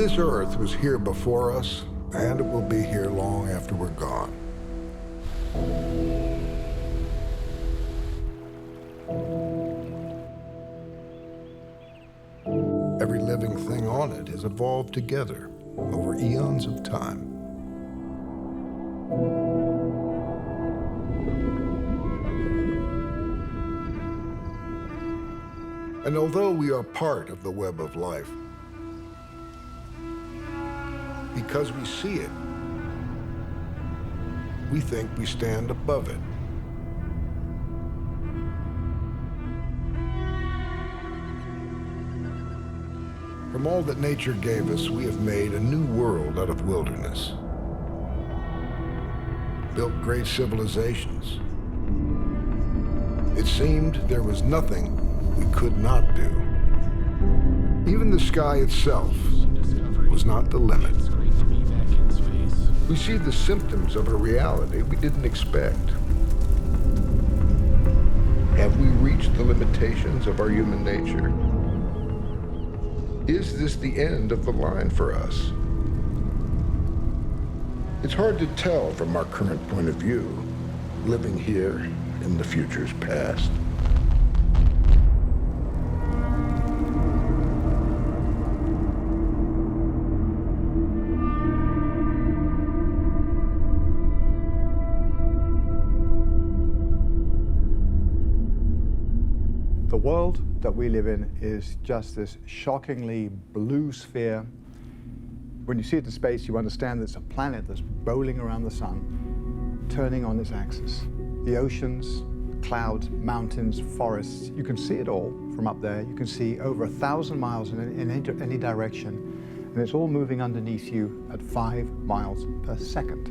This Earth was here before us, and it will be here long after we're gone. Every living thing on it has evolved together over eons of time. And although we are part of the web of life, because we see it, we think we stand above it. From all that nature gave us, we have made a new world out of wilderness, built great civilizations. It seemed there was nothing we could not do. Even the sky itself was not the limit. We see the symptoms of a reality we didn't expect. Have we reached the limitations of our human nature? Is this the end of the line for us? It's hard to tell from our current point of view, living here in the future's past. The world that we live in is just this shockingly blue sphere. When you see it in space, you understand that it's a planet that's rolling around the sun, turning on its axis. The oceans, clouds, mountains, forests, you can see it all from up there. You can see over 1,000 miles in any direction, and it's all moving underneath you at 5 miles per second.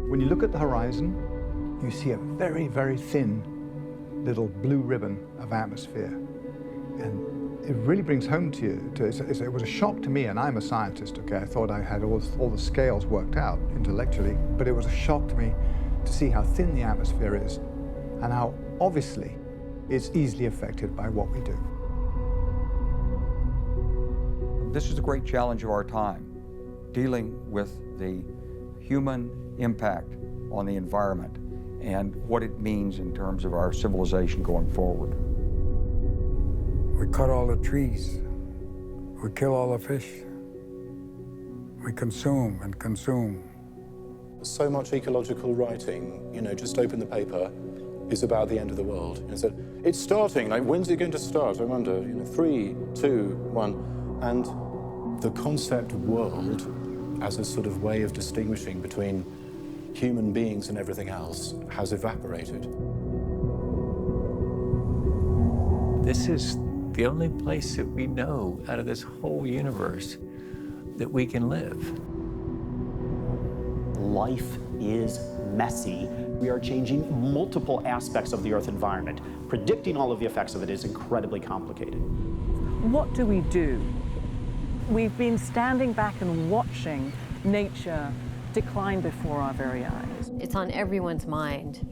When you look at the horizon, you see a very, very thin little blue ribbon of atmosphere. And it really brings home to you, it was a shock to me, and I'm a scientist, okay? I thought I had all the scales worked out intellectually, but it was a shock to me to see how thin the atmosphere is and how obviously it's easily affected by what we do. This is the great challenge of our time, dealing with the human impact on the environment and what it means in terms of our civilization going forward. We cut all the trees. We kill all the fish. We consume and consume. So much ecological writing, just open the paper, is about the end of the world. So it's starting, like, when's it going to start? I wonder, 3, 2, 1. And the concept world as a sort of way of distinguishing between human beings and everything else has evaporated. This is the only place that we know out of this whole universe that we can live. Life is messy. We are changing multiple aspects of the Earth environment. Predicting all of the effects of it is incredibly complicated. What do we do? We've been standing back and watching nature decline before our very eyes. It's on everyone's mind,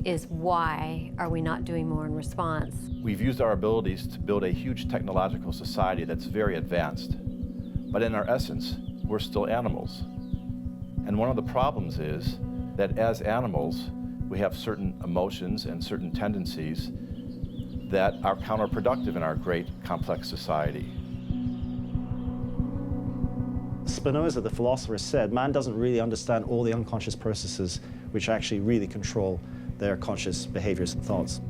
is why are we not doing more in response? We've used our abilities to build a huge technological society that's very advanced. But in our essence, we're still animals. And one of the problems is that as animals, we have certain emotions and certain tendencies that are counterproductive in our great complex society. Spinoza, the philosopher, said man doesn't really understand all the unconscious processes which actually really control their conscious behaviors and thoughts.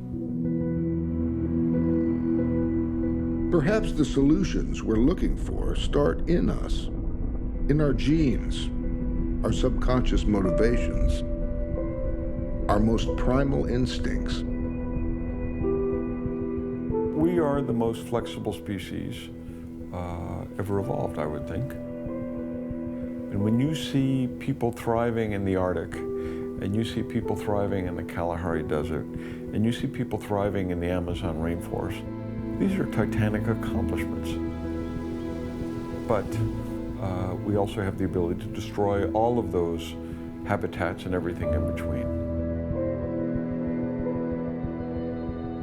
Perhaps the solutions we're looking for start in us, in our genes, our subconscious motivations, our most primal instincts. We are the most flexible species ever evolved, I would think. And when you see people thriving in the Arctic, and you see people thriving in the Kalahari Desert, and you see people thriving in the Amazon rainforest, these are titanic accomplishments. But we also have the ability to destroy all of those habitats and everything in between.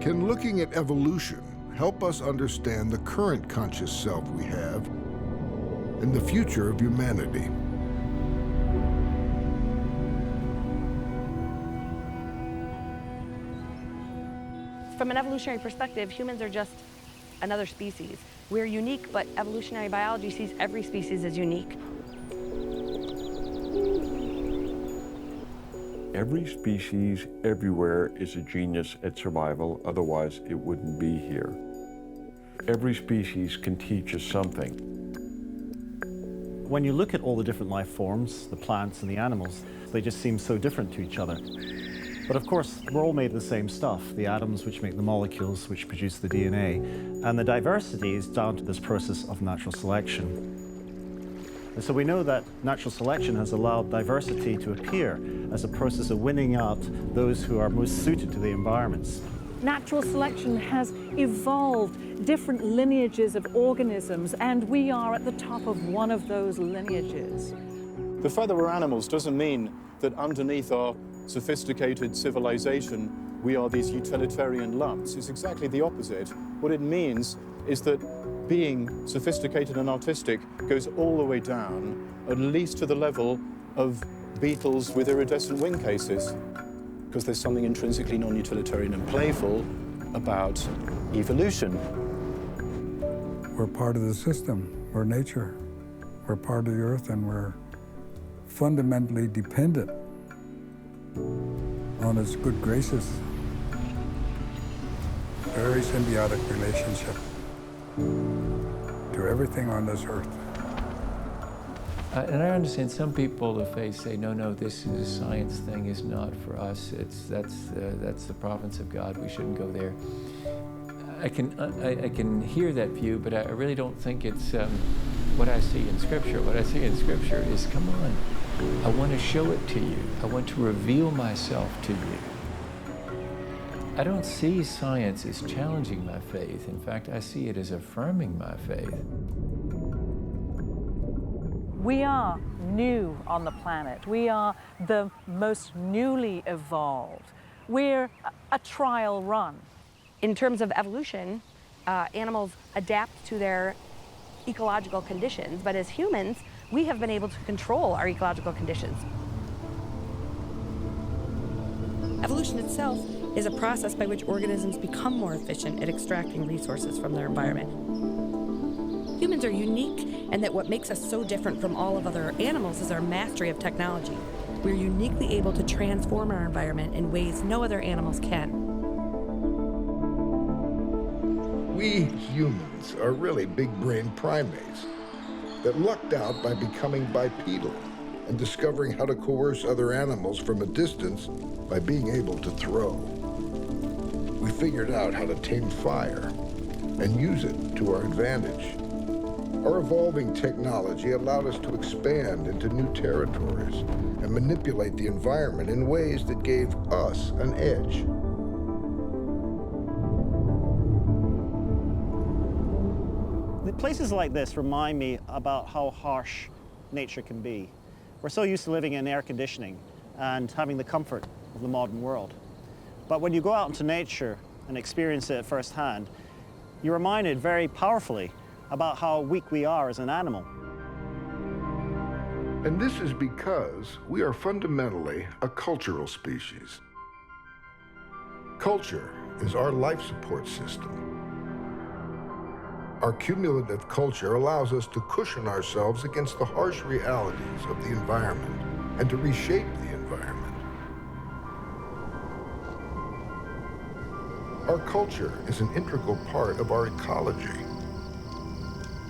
Can looking at evolution help us understand the current conscious self we have and the future of humanity. From an evolutionary perspective, humans are just another species. We're unique, but evolutionary biology sees every species as unique. Every species everywhere is a genius at survival, otherwise it wouldn't be here. Every species can teach us something. When you look at all the different life forms, the plants and the animals, they just seem so different to each other. But of course, we're all made of the same stuff, the atoms which make the molecules which produce the DNA, and the diversity is down to this process of natural selection. And so we know that natural selection has allowed diversity to appear as a process of winning out those who are most suited to the environments. Natural selection has evolved different lineages of organisms, and we are at the top of one of those lineages. The fact that we're animals doesn't mean that underneath our sophisticated civilization, we are these utilitarian lumps. It's exactly the opposite. What it means is that being sophisticated and artistic goes all the way down, at least to the level of beetles with iridescent wing cases. Because there's something intrinsically non-utilitarian and playful about evolution. We're part of the system. We're nature. We're part of the earth, and we're fundamentally dependent on its good graces. Very symbiotic relationship to everything on this earth. And I understand some people, if they say, no, this is a science thing, is not for us. That's the province of God. We shouldn't go there. I can hear that view, but I really don't think it's what I see in Scripture. What I see in Scripture is, come on, I want to show it to you. I want to reveal myself to you. I don't see science as challenging my faith. In fact, I see it as affirming my faith. We are new on the planet. We are the most newly evolved. We're a trial run. In terms of evolution, animals adapt to their ecological conditions, but as humans, we have been able to control our ecological conditions. Evolution itself is a process by which organisms become more efficient at extracting resources from their environment. Humans are unique, and that what makes us so different from all of other animals is our mastery of technology. We're uniquely able to transform our environment in ways no other animals can. We humans are really big-brained primates that lucked out by becoming bipedal and discovering how to coerce other animals from a distance by being able to throw. We figured out how to tame fire and use it to our advantage. Our evolving technology allowed us to expand into new territories and manipulate the environment in ways that gave us an edge. Places like this remind me about how harsh nature can be. We're so used to living in air conditioning and having the comfort of the modern world. But when you go out into nature and experience it firsthand, you're reminded very powerfully about how weak we are as an animal. And this is because we are fundamentally a cultural species. Culture is our life support system. Our cumulative culture allows us to cushion ourselves against the harsh realities of the environment and to reshape the environment. Our culture is an integral part of our ecology.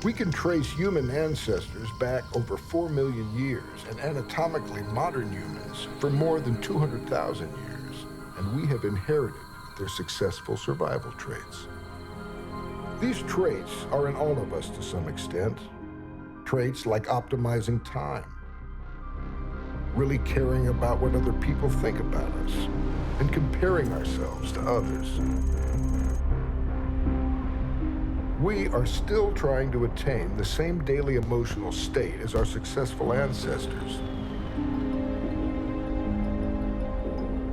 We can trace human ancestors back over 4 million years and anatomically modern humans for more than 200,000 years, and we have inherited their successful survival traits. These traits are in all of us to some extent. Traits like optimizing time, really caring about what other people think about us, and comparing ourselves to others. We are still trying to attain the same daily emotional state as our successful ancestors.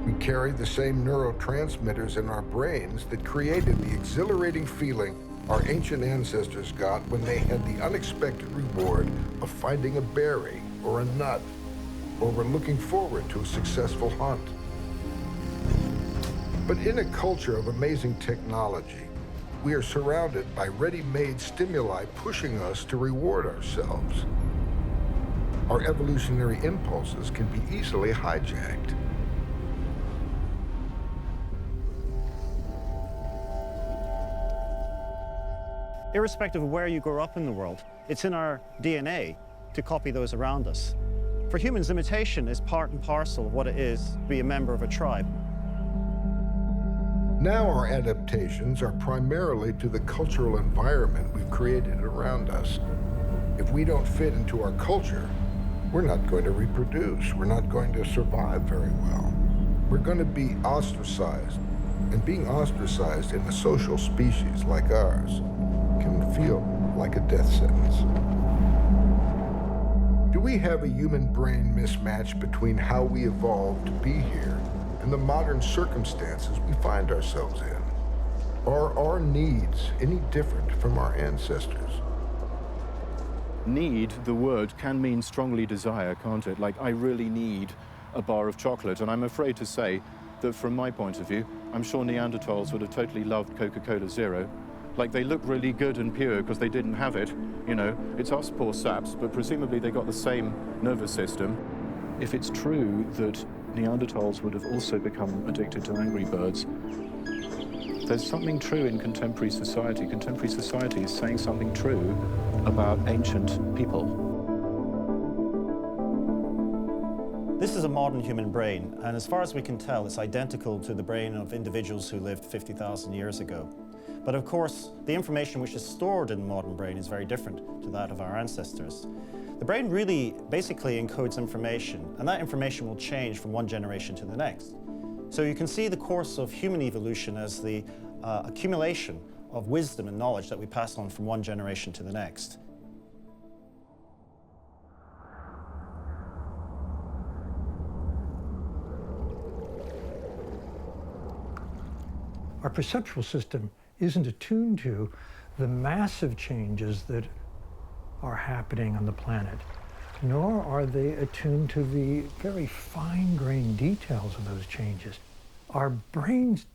We carry the same neurotransmitters in our brains that created the exhilarating feeling our ancient ancestors got when they had the unexpected reward of finding a berry or a nut, or were looking forward to a successful hunt. But in a culture of amazing technology, we are surrounded by ready-made stimuli pushing us to reward ourselves. Our evolutionary impulses can be easily hijacked. Irrespective of where you grow up in the world, it's in our DNA to copy those around us. For humans, imitation is part and parcel of what it is to be a member of a tribe. Now our adaptations are primarily to the cultural environment we've created around us. If we don't fit into our culture, we're not going to reproduce. We're not going to survive very well. We're going to be ostracized. And being ostracized in a social species like ours can feel like a death sentence. Do we have a human brain mismatch between how we evolved to be here and the modern circumstances we find ourselves in? Are our needs any different from our ancestors? Need, the word, can mean strongly desire, can't it? Like, I really need a bar of chocolate. And I'm afraid to say that from my point of view, I'm sure Neanderthals would have totally loved Coca-Cola Zero. Like, they look really good and pure because they didn't have it. You know, it's us poor saps, but presumably they got the same nervous system. If it's true that Neanderthals would have also become addicted to Angry Birds, there's something true in contemporary society. Contemporary society is saying something true about ancient people. This is a modern human brain, and as far as we can tell, it's identical to the brain of individuals who lived 50,000 years ago. But of course, the information which is stored in the modern brain is very different to that of our ancestors. The brain really basically encodes information, and that information will change from one generation to the next. So you can see the course of human evolution as the accumulation of wisdom and knowledge that we pass on from one generation to the next. Our perceptual system isn't attuned to the massive changes that are happening on the planet, nor are they attuned to the very fine-grained details of those changes. Our brain's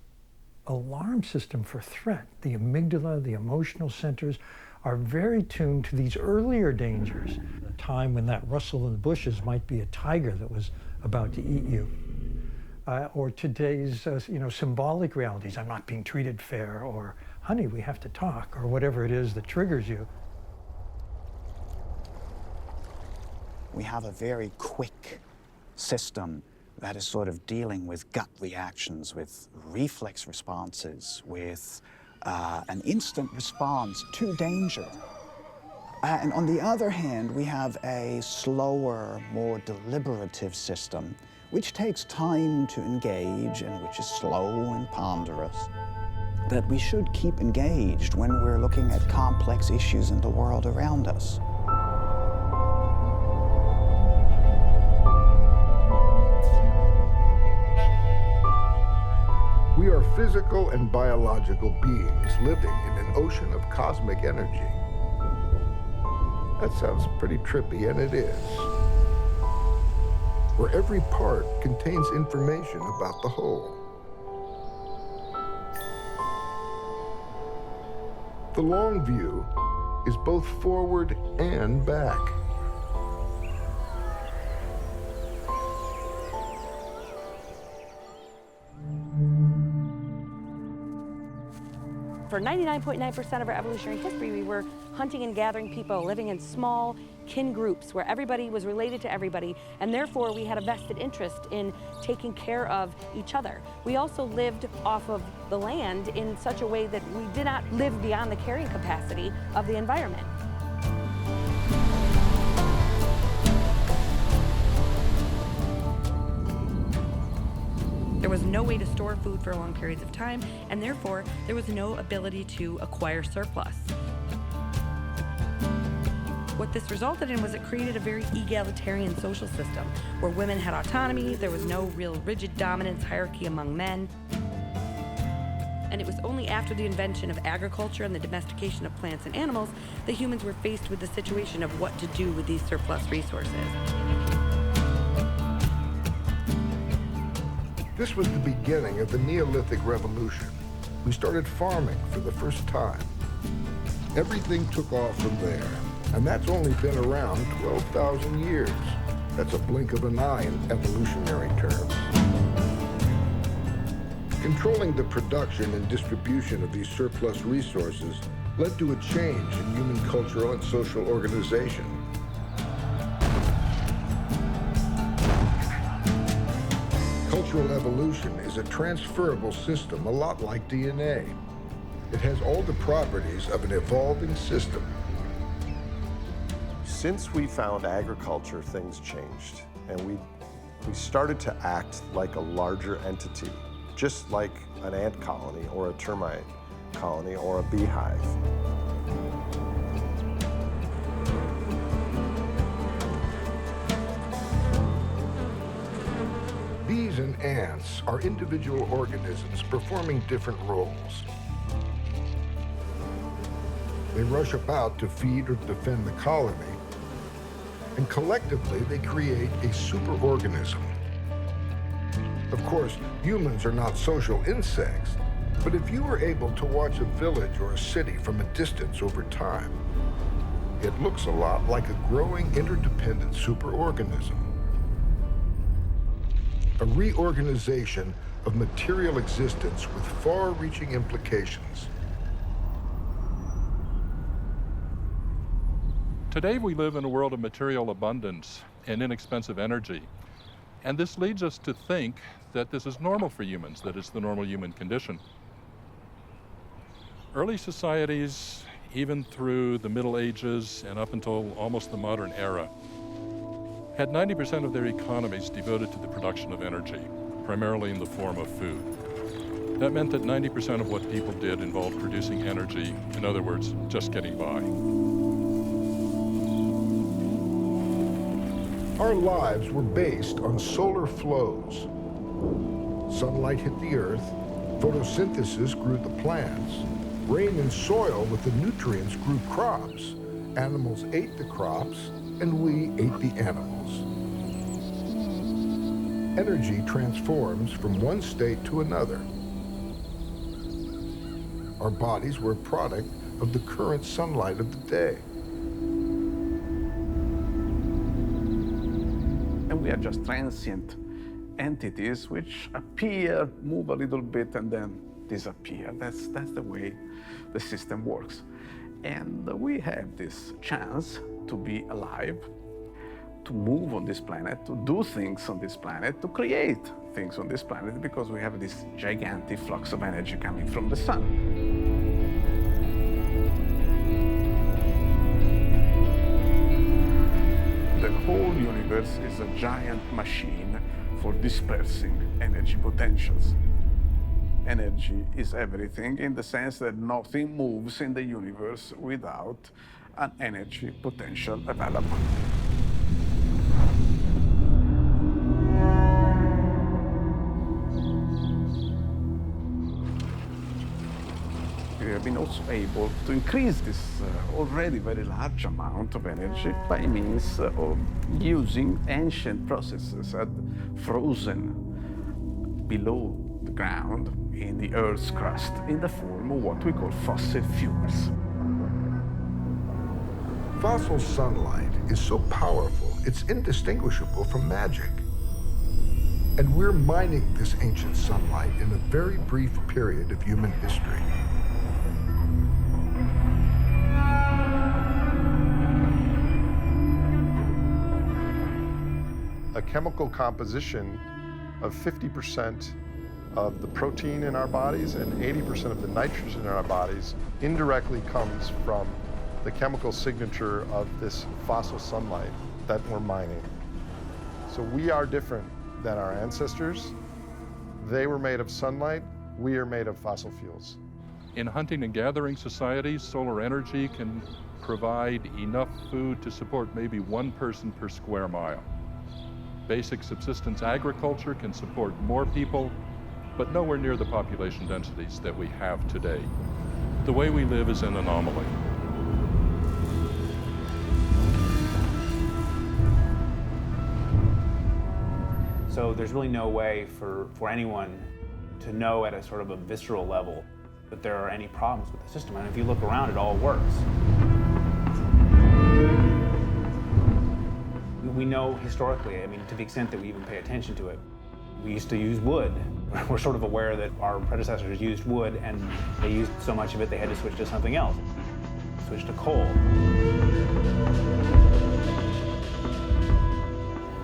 alarm system for threat, the amygdala, the emotional centers, are very tuned to these earlier dangers, a time when that rustle in the bushes might be a tiger that was about to eat you. Or today's symbolic realities, I'm not being treated fair, or honey, we have to talk, or whatever it is that triggers you. We have a very quick system that is sort of dealing with gut reactions, with reflex responses, with an instant response to danger. And on the other hand, we have a slower, more deliberative system, which takes time to engage and which is slow and ponderous, that we should keep engaged when we're looking at complex issues in the world around us. We are physical and biological beings living in an ocean of cosmic energy. That sounds pretty trippy, and it is. Where every part contains information about the whole. The long view is both forward and back. For 99.9% of our evolutionary history, we were hunting and gathering people, living in small kin groups where everybody was related to everybody, and therefore we had a vested interest in taking care of each other. We also lived off of the land in such a way that we did not live beyond the carrying capacity of the environment. There was no way to store food for long periods of time, and therefore there was no ability to acquire surplus. What this resulted in was it created a very egalitarian social system where women had autonomy, there was no real rigid dominance hierarchy among men. And it was only after the invention of agriculture and the domestication of plants and animals that humans were faced with the situation of what to do with these surplus resources. This was the beginning of the Neolithic Revolution. We started farming for the first time. Everything took off from there, and that's only been around 12,000 years. That's a blink of an eye in evolutionary terms. Controlling the production and distribution of these surplus resources led to a change in human cultural and social organization. Cultural evolution is a transferable system, a lot like DNA. It has all the properties of an evolving system. Since we found agriculture, things changed, and we started to act like a larger entity, just like an ant colony or a termite colony or a beehive. Bees and ants are individual organisms performing different roles. They rush about to feed or defend the colony, and collectively they create a superorganism. Of course, humans are not social insects, but if you were able to watch a village or a city from a distance over time, it looks a lot like a growing interdependent superorganism. A reorganization of material existence with far-reaching implications. Today we live in a world of material abundance and inexpensive energy. And this leads us to think that this is normal for humans, that it's the normal human condition. Early societies, even through the Middle Ages and up until almost the modern era, had 90% of their economies devoted to the production of energy, primarily in the form of food. That meant that 90% of what people did involved producing energy, in other words, just getting by. Our lives were based on solar flows. Sunlight hit the earth, photosynthesis grew the plants, rain and soil with the nutrients grew crops, animals ate the crops, and we ate the animals. Energy transforms from one state to another. Our bodies were a product of the current sunlight of the day. And we are just transient entities which appear, move a little bit, and then disappear. That's the way the system works. And we have this chance to be alive, to move on this planet, to do things on this planet, to create things on this planet, because we have this gigantic flux of energy coming from the sun. The whole universe is a giant machine for dispersing energy potentials. Energy is everything in the sense that nothing moves in the universe without an energy potential available. We have been also able to increase this already very large amount of energy by means of using ancient processes that frozen below the ground in the Earth's crust in the form of what we call fossil fuels. Fossil sunlight is so powerful, it's indistinguishable from magic. And we're mining this ancient sunlight in a very brief period of human history. A chemical composition of 50% of the protein in our bodies and 80% of the nitrogen in our bodies indirectly comes from the chemical signature of this fossil sunlight that we're mining. So we are different than our ancestors. They were made of sunlight, we are made of fossil fuels. In hunting and gathering societies, solar energy can provide enough food to support maybe one person per square mile. Basic subsistence agriculture can support more people but nowhere near the population densities that we have today. The way we live is an anomaly. So there's really no way for anyone to know at a sort of a visceral level that there are any problems with the system. And if you look around, it all works. We know historically, I mean, to the extent that we even pay attention to it, we used to use wood. We're sort of aware that our predecessors used wood, and they used so much of it they had to switch to something else. Switch to coal.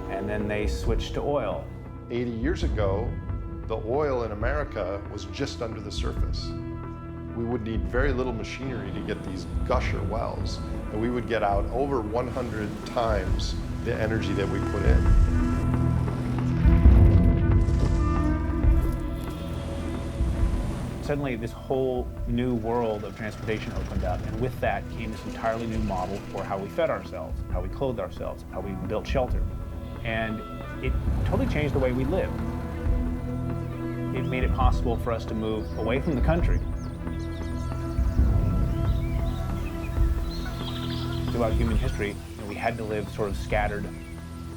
And then they switched to oil. 80 years ago, the oil in America was just under the surface. We would need very little machinery to get these gusher wells, and we would get out over 100 times the energy that we put in. Suddenly, this whole new world of transportation opened up, and with that came this entirely new model for how we fed ourselves, how we clothed ourselves, how we built shelter. And it totally changed the way we lived. It made it possible for us to move away from the country. Throughout human history, we had to live sort of scattered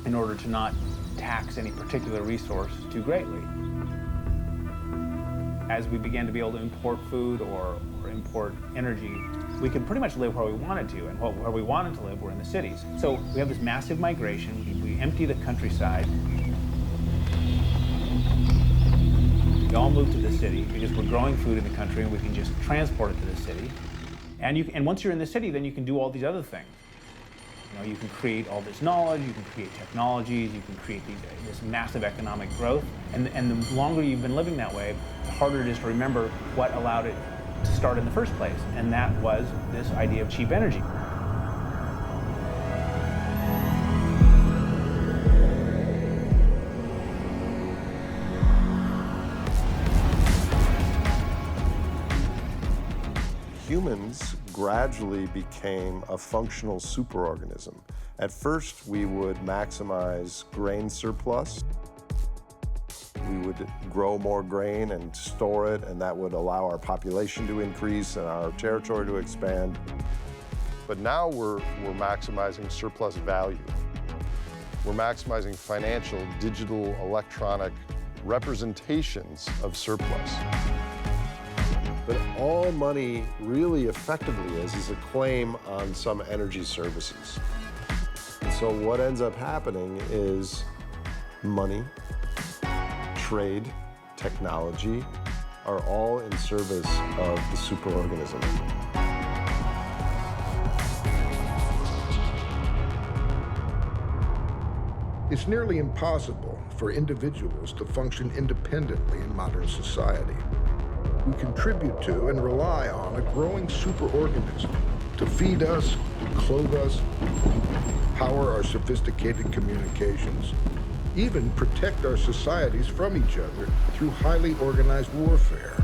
in order to not tax any particular resource too greatly. As we began to be able to import food or import energy, we could pretty much live where we wanted to, and where we wanted to live were in the cities. So we have this massive migration. We empty the countryside. We all move to the city because we're growing food in the country and we can just transport it to the city. And once you're in the city, then you can do all these other things. You know, you can create all this knowledge, you can create technologies, you can create this massive economic growth. And the longer you've been living that way, the harder it is to remember what allowed it to start in the first place. And that was this idea of cheap energy. Humans gradually became a functional superorganism. At first, we would maximize grain surplus. We would grow more grain and store it, and that would allow our population to increase and our territory to expand. But now we're maximizing surplus value. We're maximizing financial, digital, electronic representations of surplus. But all money really effectively is a claim on some energy services. And so what ends up happening is money, trade, technology are all in service of the superorganism. It's nearly impossible for individuals to function independently in modern society. We contribute to and rely on a growing superorganism to feed us, clothe us, power our sophisticated communications, even protect our societies from each other through highly organized warfare.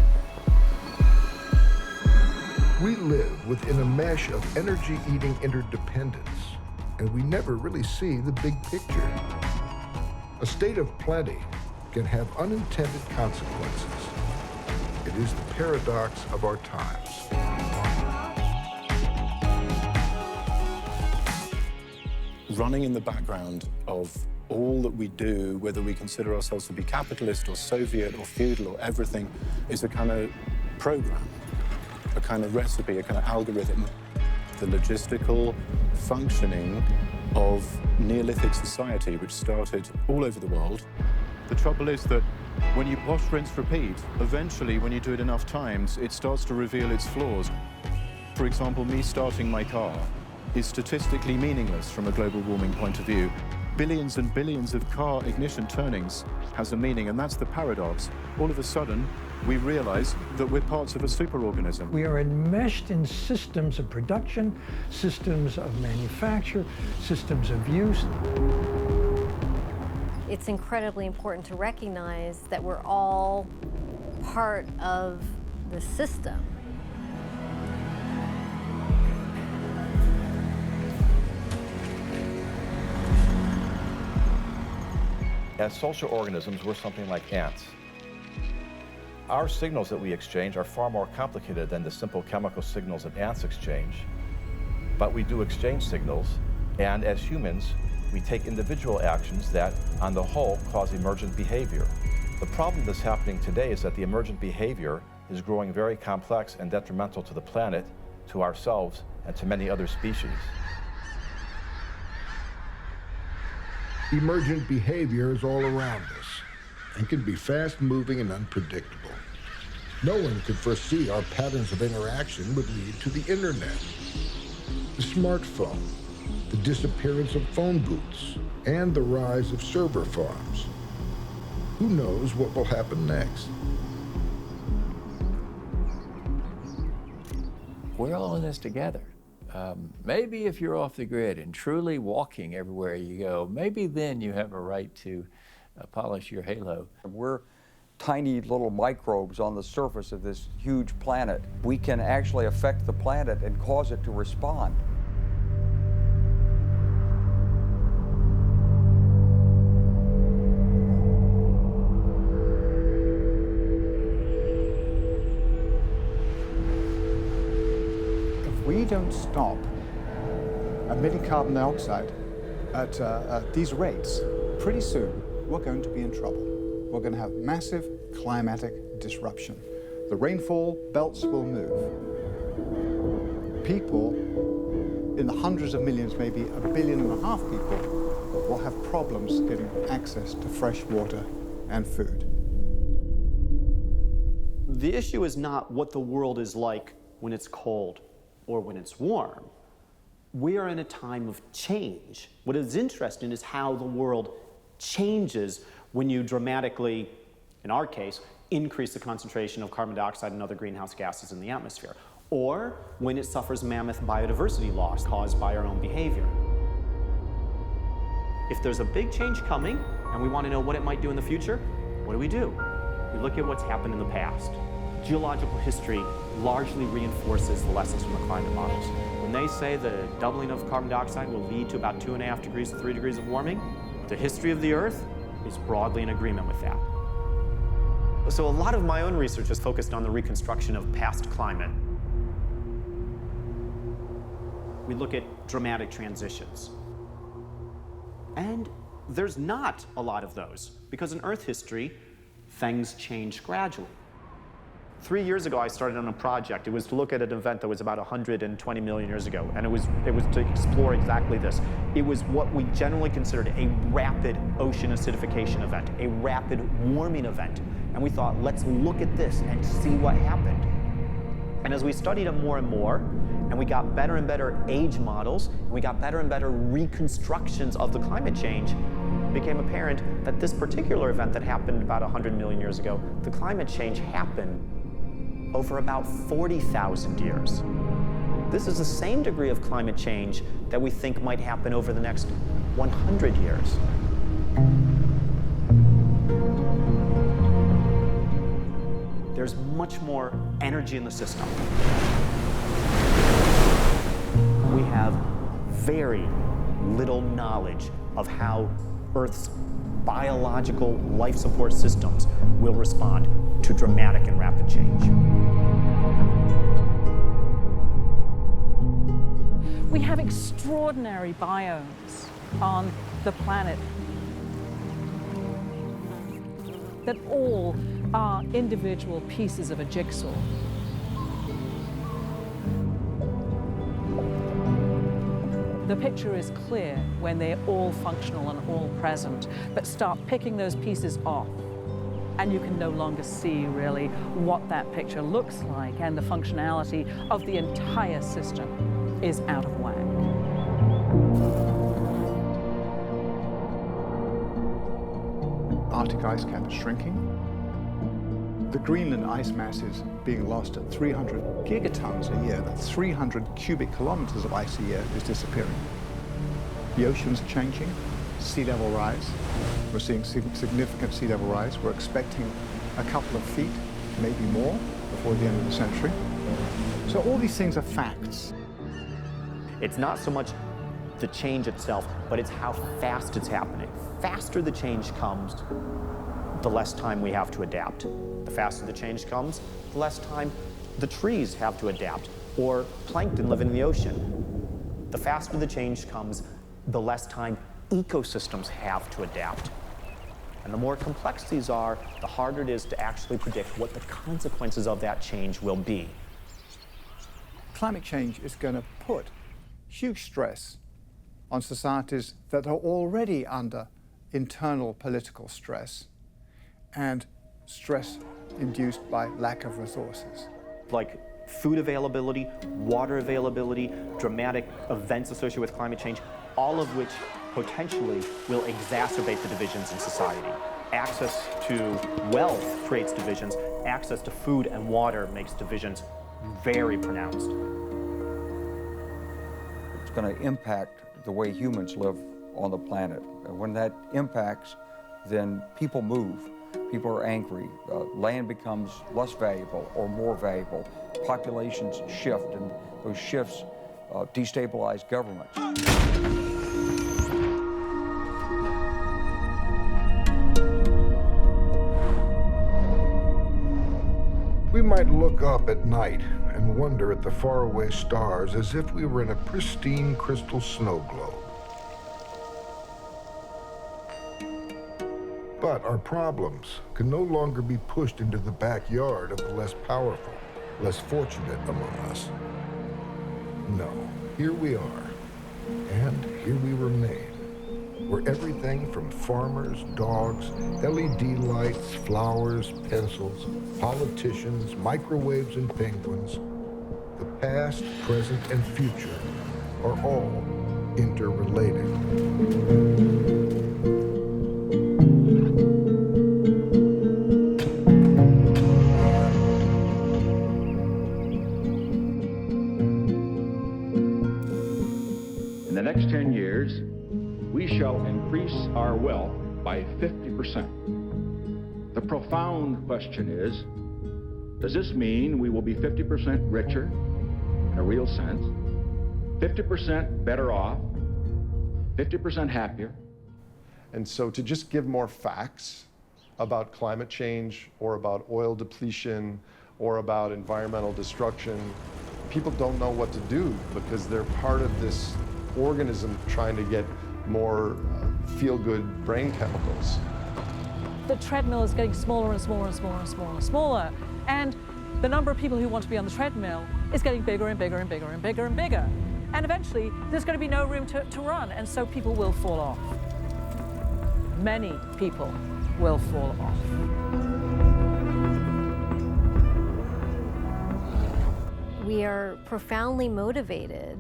We live within a mesh of energy-eating interdependence, and we never really see the big picture. A state of plenty can have unintended consequences. It is the paradox of our times. Running in the background of all that we do, whether we consider ourselves to be capitalist or Soviet or feudal or everything, is a kind of program, a kind of recipe, a kind of algorithm. The logistical functioning of Neolithic society, which started all over the world. The trouble is that when you wash, rinse, repeat, eventually, when you do it enough times, it starts to reveal its flaws. For example, me starting my car is statistically meaningless from a global warming point of view. Billions and billions of car ignition turnings has a meaning, and that's the paradox. All of a sudden, we realize that we're parts of a superorganism. We are enmeshed in systems of production, systems of manufacture, systems of use. It's incredibly important to recognize that we're all part of the system. As social organisms, we're something like ants. Our signals that we exchange are far more complicated than the simple chemical signals that ants exchange. But we do exchange signals, and as humans, we take individual actions that, on the whole, cause emergent behavior. The problem that's happening today is that the emergent behavior is growing very complex and detrimental to the planet, to ourselves, and to many other species. Emergent behavior is all around us and can be fast-moving and unpredictable. No one could foresee our patterns of interaction would lead to the internet, the smartphone, the disappearance of phone booths, and the rise of server farms. Who knows what will happen next? We're all in this together. Maybe if you're off the grid and truly walking everywhere you go, maybe then you have a right to polish your halo. We're tiny little microbes on the surface of this huge planet. We can actually affect the planet and cause it to respond. If we don't stop emitting carbon dioxide at these rates, pretty soon we're going to be in trouble. We're going to have massive climatic disruption. The rainfall belts will move. People, in the hundreds of millions, maybe 1.5 billion people, will have problems getting access to fresh water and food. The issue is not what the world is like when it's cold or when it's warm. We are in a time of change. What is interesting is how the world changes when you dramatically, in our case, increase the concentration of carbon dioxide and other greenhouse gases in the atmosphere, or when it suffers mammoth biodiversity loss caused by our own behavior. If there's a big change coming and we want to know what it might do in the future, what do? We look at what's happened in the past. Geological history largely reinforces the lessons from the climate models. When they say the doubling of carbon dioxide will lead to about 2.5 degrees to 3 degrees of warming, the history of the Earth is broadly in agreement with that. So a lot of my own research is focused on the reconstruction of past climate. We look at dramatic transitions. And there's not a lot of those, because in Earth history, things change gradually. 3 years ago, I started on a project. It was to look at an event that was about 120 million years ago, and it was to explore exactly this. It was what we generally considered a rapid ocean acidification event, a rapid warming event. And we thought, let's look at this and see what happened. And as we studied it more and more, and we got better and better age models, and we got better and better reconstructions of the climate change, it became apparent that this particular event that happened about 100 million years ago, the climate change happened over about 40,000 years. This is the same degree of climate change that we think might happen over the next 100 years. There's much more energy in the system. We have very little knowledge of how Earth's biological life support systems will respond to dramatic and rapid change. We have extraordinary biomes on the planet that all are individual pieces of a jigsaw. The picture is clear when they're all functional and all present, but start picking those pieces off, and you can no longer see really what that picture looks like, and the functionality of the entire system is out of whack. Arctic ice cap is shrinking. The Greenland ice mass is being lost at 300 gigatons a year. That's 300 cubic kilometers of ice a year is disappearing. The oceans are changing, sea level rise. We're seeing significant sea level rise. We're expecting a couple of feet, maybe more, before the end of the century. So all these things are facts. It's not so much the change itself, but it's how fast it's happening. Faster the change comes, the less time we have to adapt. The faster the change comes, the less time the trees have to adapt, or plankton living in the ocean. The faster the change comes, the less time ecosystems have to adapt. And the more complex these are, the harder it is to actually predict what the consequences of that change will be. Climate change is going to put huge stress on societies that are already under internal political stress and stress induced by lack of resources. Like food availability, water availability, dramatic events associated with climate change, all of which potentially will exacerbate the divisions in society. Access to wealth creates divisions. Access to food and water makes divisions very pronounced. It's going to impact the way humans live on the planet. And when that impacts, then people move. People are angry. Land becomes less valuable or more valuable. Populations shift, and those shifts destabilize governments. We might look up at night and wonder at the faraway stars as if we were in a pristine crystal snow globe. But our problems can no longer be pushed into the backyard of the less powerful, less fortunate among us. No, here we are, and here we remain, where everything from farmers, dogs, LED lights, flowers, pencils, politicians, microwaves, and penguins, the past, present, and future are all interrelated. In the next 10 years, we shall increase our wealth by 50%. The profound question is, does this mean we will be 50% richer in a real sense, 50% better off, 50% happier? And so to just give more facts about climate change or about oil depletion or about environmental destruction, people don't know what to do because they're part of this organism trying to get more feel-good brain chemicals. The treadmill is getting smaller and smaller and smaller and smaller and smaller. And the number of people who want to be on the treadmill is getting bigger and bigger and bigger and bigger and bigger. And eventually, there's going to be no room to run, and so people will fall off. Many people will fall off. We are profoundly motivated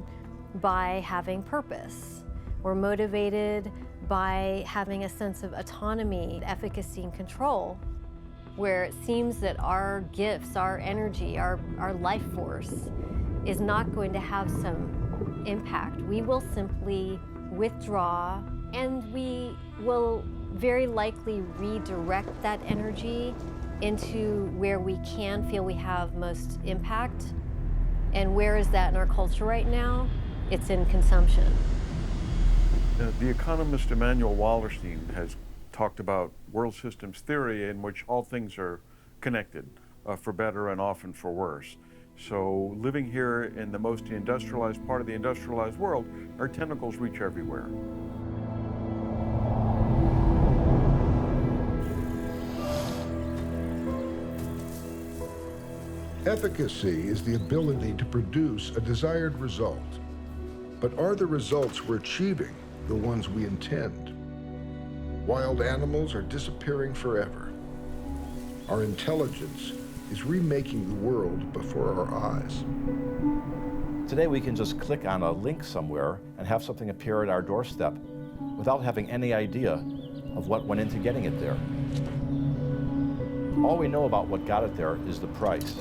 by having purpose. We're motivated by having a sense of autonomy, efficacy, and control, where it seems that our gifts, our energy, our life force is not going to have some impact. We will simply withdraw, and we will very likely redirect that energy into where we can feel we have most impact. And where is that in our culture right now? It's in consumption. The economist Emanuel Wallerstein has talked about world systems theory in which all things are connected, for better and often for worse. So living here in the most industrialized part of the industrialized world, our tentacles reach everywhere. Efficacy is the ability to produce a desired result. But are the results we're achieving the ones we intend? Wild animals are disappearing forever. Our intelligence is remaking the world before our eyes. Today we can just click on a link somewhere and have something appear at our doorstep without having any idea of what went into getting it there. All we know about what got it there is the price.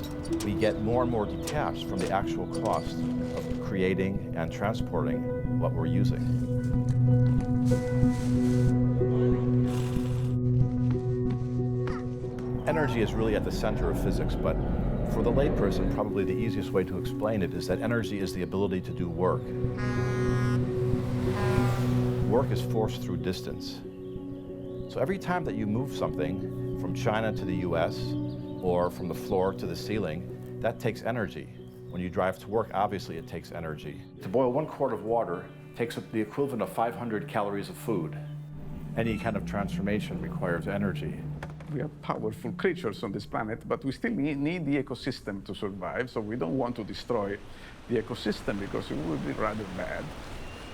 We get more and more detached from the actual cost of creating and transporting what we're using. Energy is really at the center of physics, but for the layperson, probably the easiest way to explain it is that energy is the ability to do work. Work is forced through distance. So every time that you move something, from China to the US, or from the floor to the ceiling, that takes energy. When you drive to work, obviously it takes energy. To boil 1 quart of water takes the equivalent of 500 calories of food. Any kind of transformation requires energy. We are powerful creatures on this planet, but we still need the ecosystem to survive, so we don't want to destroy the ecosystem because it would be rather bad.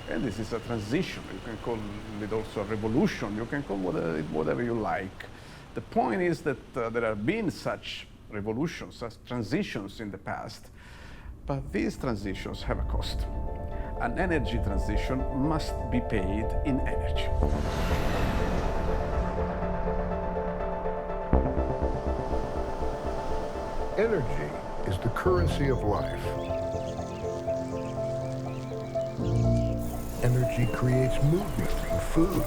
And this is a transition. You can call it also a revolution. You can call it whatever you like. The point is that there have been such revolutions, such transitions in the past, but these transitions have a cost. An energy transition must be paid in energy. Energy is the currency of life. Energy creates movement and food.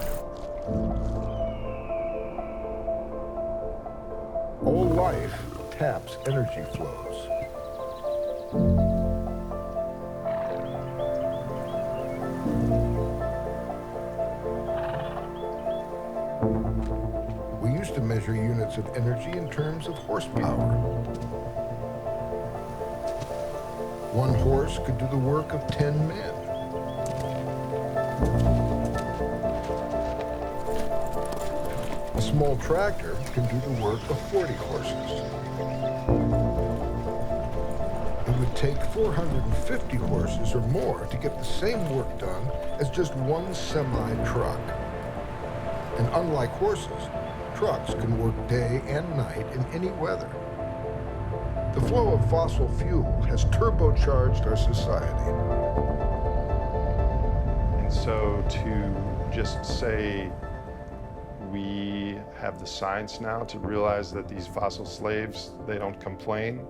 All life taps energy flows. We used to measure units of energy in terms of horsepower. 1 horse could do the work of 10 men. A small tractor can do the work of 40 horses. It would take 450 horses or more to get the same work done as just 1 semi-truck. And unlike horses, trucks can work day and night in any weather. The flow of fossil fuel has turbocharged our society. And so to just say we have the science now to realize that these fossil slaves, they don't complain,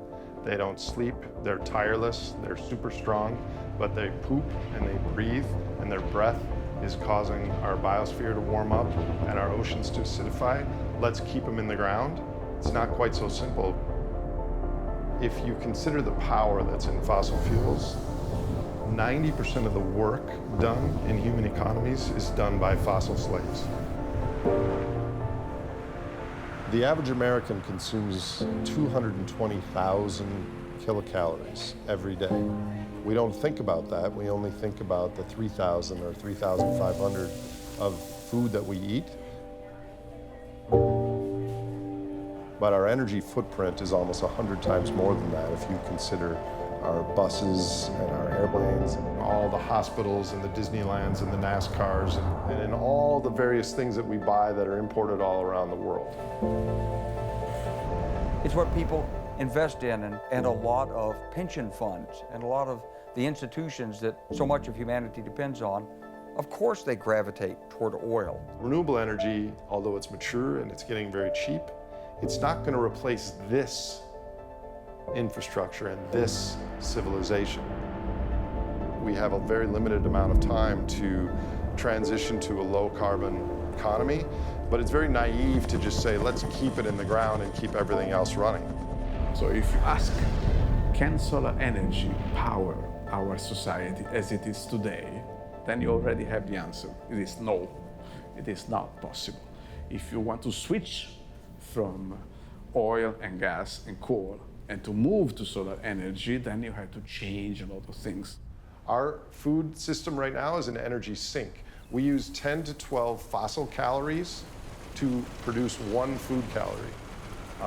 they don't sleep, they're tireless, they're super strong, but they poop and they breathe, and their breath is causing our biosphere to warm up and our oceans to acidify. Let's keep them in the ground. It's not quite so simple. If you consider the power that's in fossil fuels, 90% of the work done in human economies is done by fossil slaves. The average American consumes 220,000 kilocalories every day. We don't think about that. We only think about the 3,000 or 3,500 of food that we eat. But our energy footprint is almost 100 times more than that if you consider our buses and our airplanes and all the hospitals and the Disneylands and the NASCARs and all the various things that we buy that are imported all around the world. It's what people invest in, and a lot of pension funds and a lot of the institutions that so much of humanity depends on, of course they gravitate toward oil. Renewable energy, although it's mature and it's getting very cheap, it's not going to replace this infrastructure and this civilization. We have a very limited amount of time to transition to a low-carbon economy, but it's very naive to just say, let's keep it in the ground and keep everything else running. So if you ask, can solar energy power our society as it is today, then you already have the answer. It is no, it is not possible. If you want to switch from oil and gas and coal and to move to solar energy, then you have to change a lot of things. Our food system right now is an energy sink. We use 10 to 12 fossil calories to produce 1 food calorie.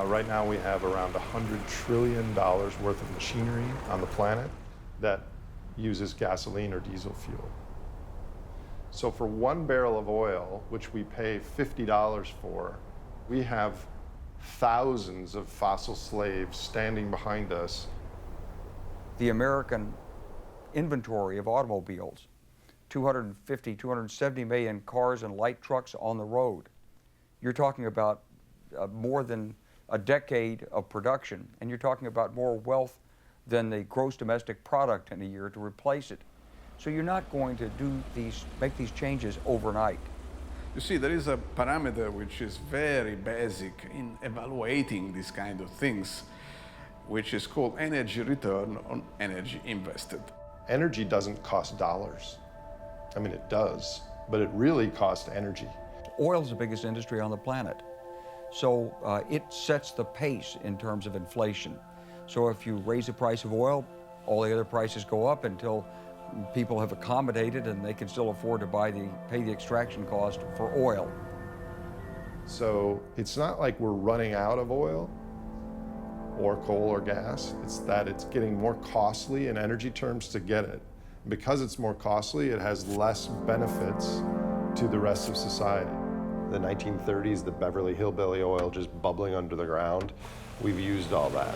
Right now we have around $100 trillion worth of machinery on the planet that uses gasoline or diesel fuel. So for 1 barrel of oil, which we pay $50 for, we have thousands of fossil slaves standing behind us. The American inventory of automobiles, 250, 270 million cars and light trucks on the road. You're talking about more than a decade of production, and you're talking about more wealth than the gross domestic product in a year to replace it. So you're not going to make these changes overnight. You see, there is a parameter which is very basic in evaluating these kind of things, which is called energy return on energy invested. Energy doesn't cost dollars. I mean, it does, but it really costs energy. Oil is the biggest industry on the planet. So it sets the pace in terms of inflation. So if you raise the price of oil, all the other prices go up until people have accommodated and they can still afford to pay the extraction cost for oil. So it's not like we're running out of oil or coal or gas. It's that it's getting more costly in energy terms to get it. Because it's more costly, it has less benefits to the rest of society. The 1930s, the Beverly Hillbilly oil just bubbling under the ground, we've used all that.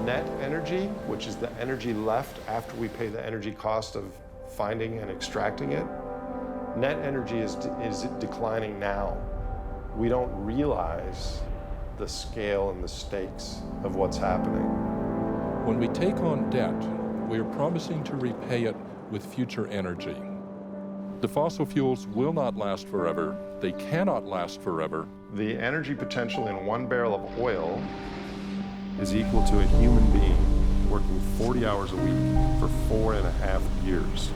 Net energy, which is the energy left after we pay the energy cost of finding and extracting it, net energy is declining now. We don't realize the scale and the stakes of what's happening. When we take on debt, we are promising to repay it with future energy. The fossil fuels will not last forever. They cannot last forever. The energy potential in 1 barrel of oil is equal to a human being working 40 hours a week for 4.5 years.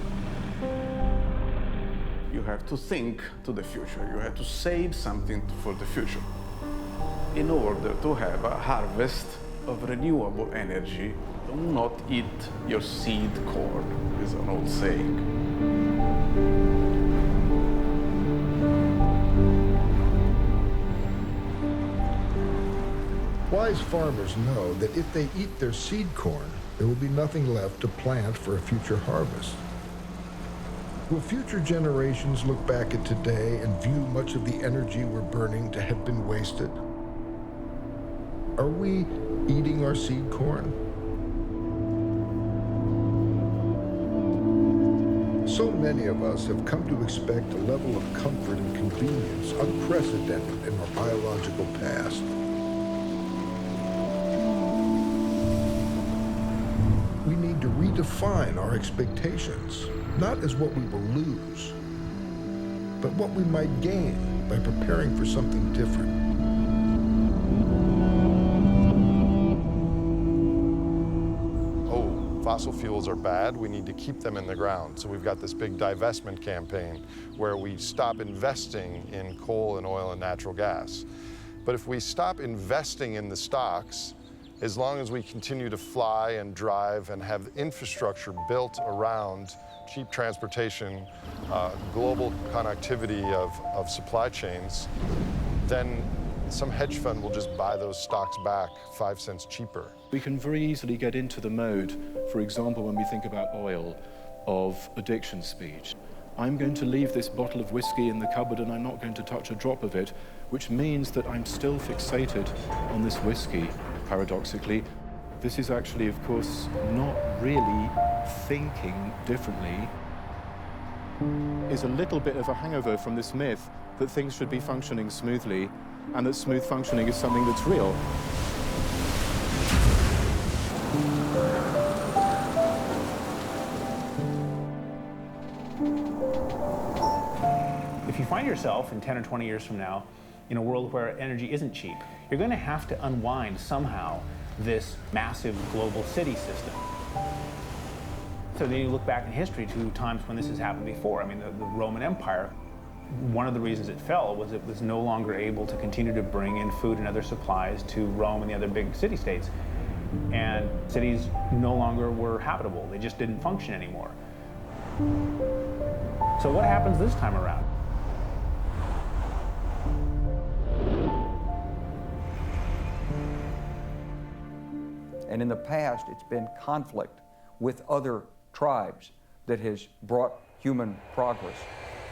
You have to think to the future. You have to save something for the future. In order to have a harvest of renewable energy, do not eat your seed corn, is an old saying. Wise farmers know that if they eat their seed corn, there will be nothing left to plant for a future harvest. Will future generations look back at today and view much of the energy we're burning to have been wasted? Are we eating our seed corn? So many of us have come to expect a level of comfort and convenience unprecedented in our biological past. We need to redefine our expectations, not as what we will lose, but what we might gain by preparing for something different. Oh, fossil fuels are bad, we need to keep them in the ground. So we've got this big divestment campaign where we stop investing in coal and oil and natural gas. But if we stop investing in the stocks, as long as we continue to fly and drive and have infrastructure built around cheap transportation, global connectivity of supply chains, then some hedge fund will just buy those stocks back 5 cents cheaper. We can very easily get into the mode, for example, when we think about oil, of addiction speech. I'm going to leave this bottle of whiskey in the cupboard and I'm not going to touch a drop of it, which means that I'm still fixated on this whiskey. Paradoxically, this is actually, of course, not really thinking differently. Is a little bit of a hangover from this myth that things should be functioning smoothly and that smooth functioning is something that's real. If you find yourself in 10 or 20 years from now in a world where energy isn't cheap, you're going to have to unwind somehow this massive global city system. So then you look back in history to times when this has happened before. I mean, the Roman Empire, one of the reasons it fell was it was no longer able to continue to bring in food and other supplies to Rome and the other big city-states. And cities no longer were habitable. They just didn't function anymore. So what happens this time around? And in the past, it's been conflict with other tribes that has brought human progress,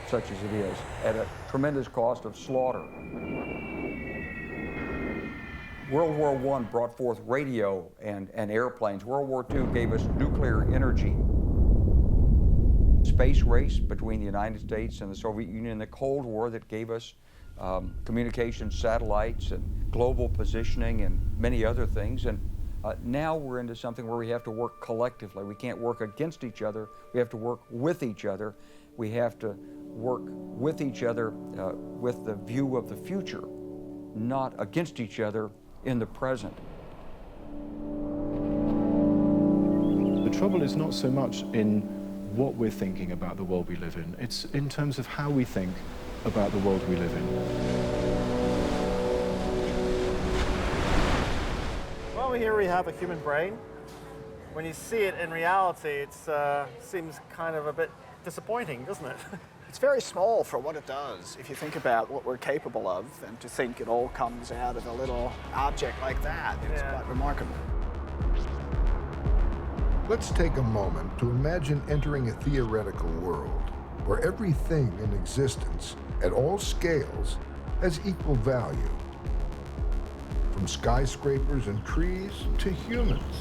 such as it is, at a tremendous cost of slaughter. World War I brought forth radio and airplanes. World War II gave us nuclear energy. Space race between the United States and the Soviet Union, the Cold War that gave us communication satellites and global positioning and many other things. And now we're into something where we have to work collectively. We can't work against each other. We have to work with each other. We have to work with each other with the view of the future, not against each other in the present. The trouble is not so much in what we're thinking about the world we live in. It's in terms of how we think about the world we live in. Well, here we have a human brain. When you see it in reality, it seems kind of a bit disappointing, doesn't it? It's very small for what it does. If you think about what we're capable of, and to think it all comes out of a little object like that, it's quite remarkable. Let's take a moment to imagine entering a theoretical world where everything in existence at all scales has equal value. From skyscrapers and trees to humans.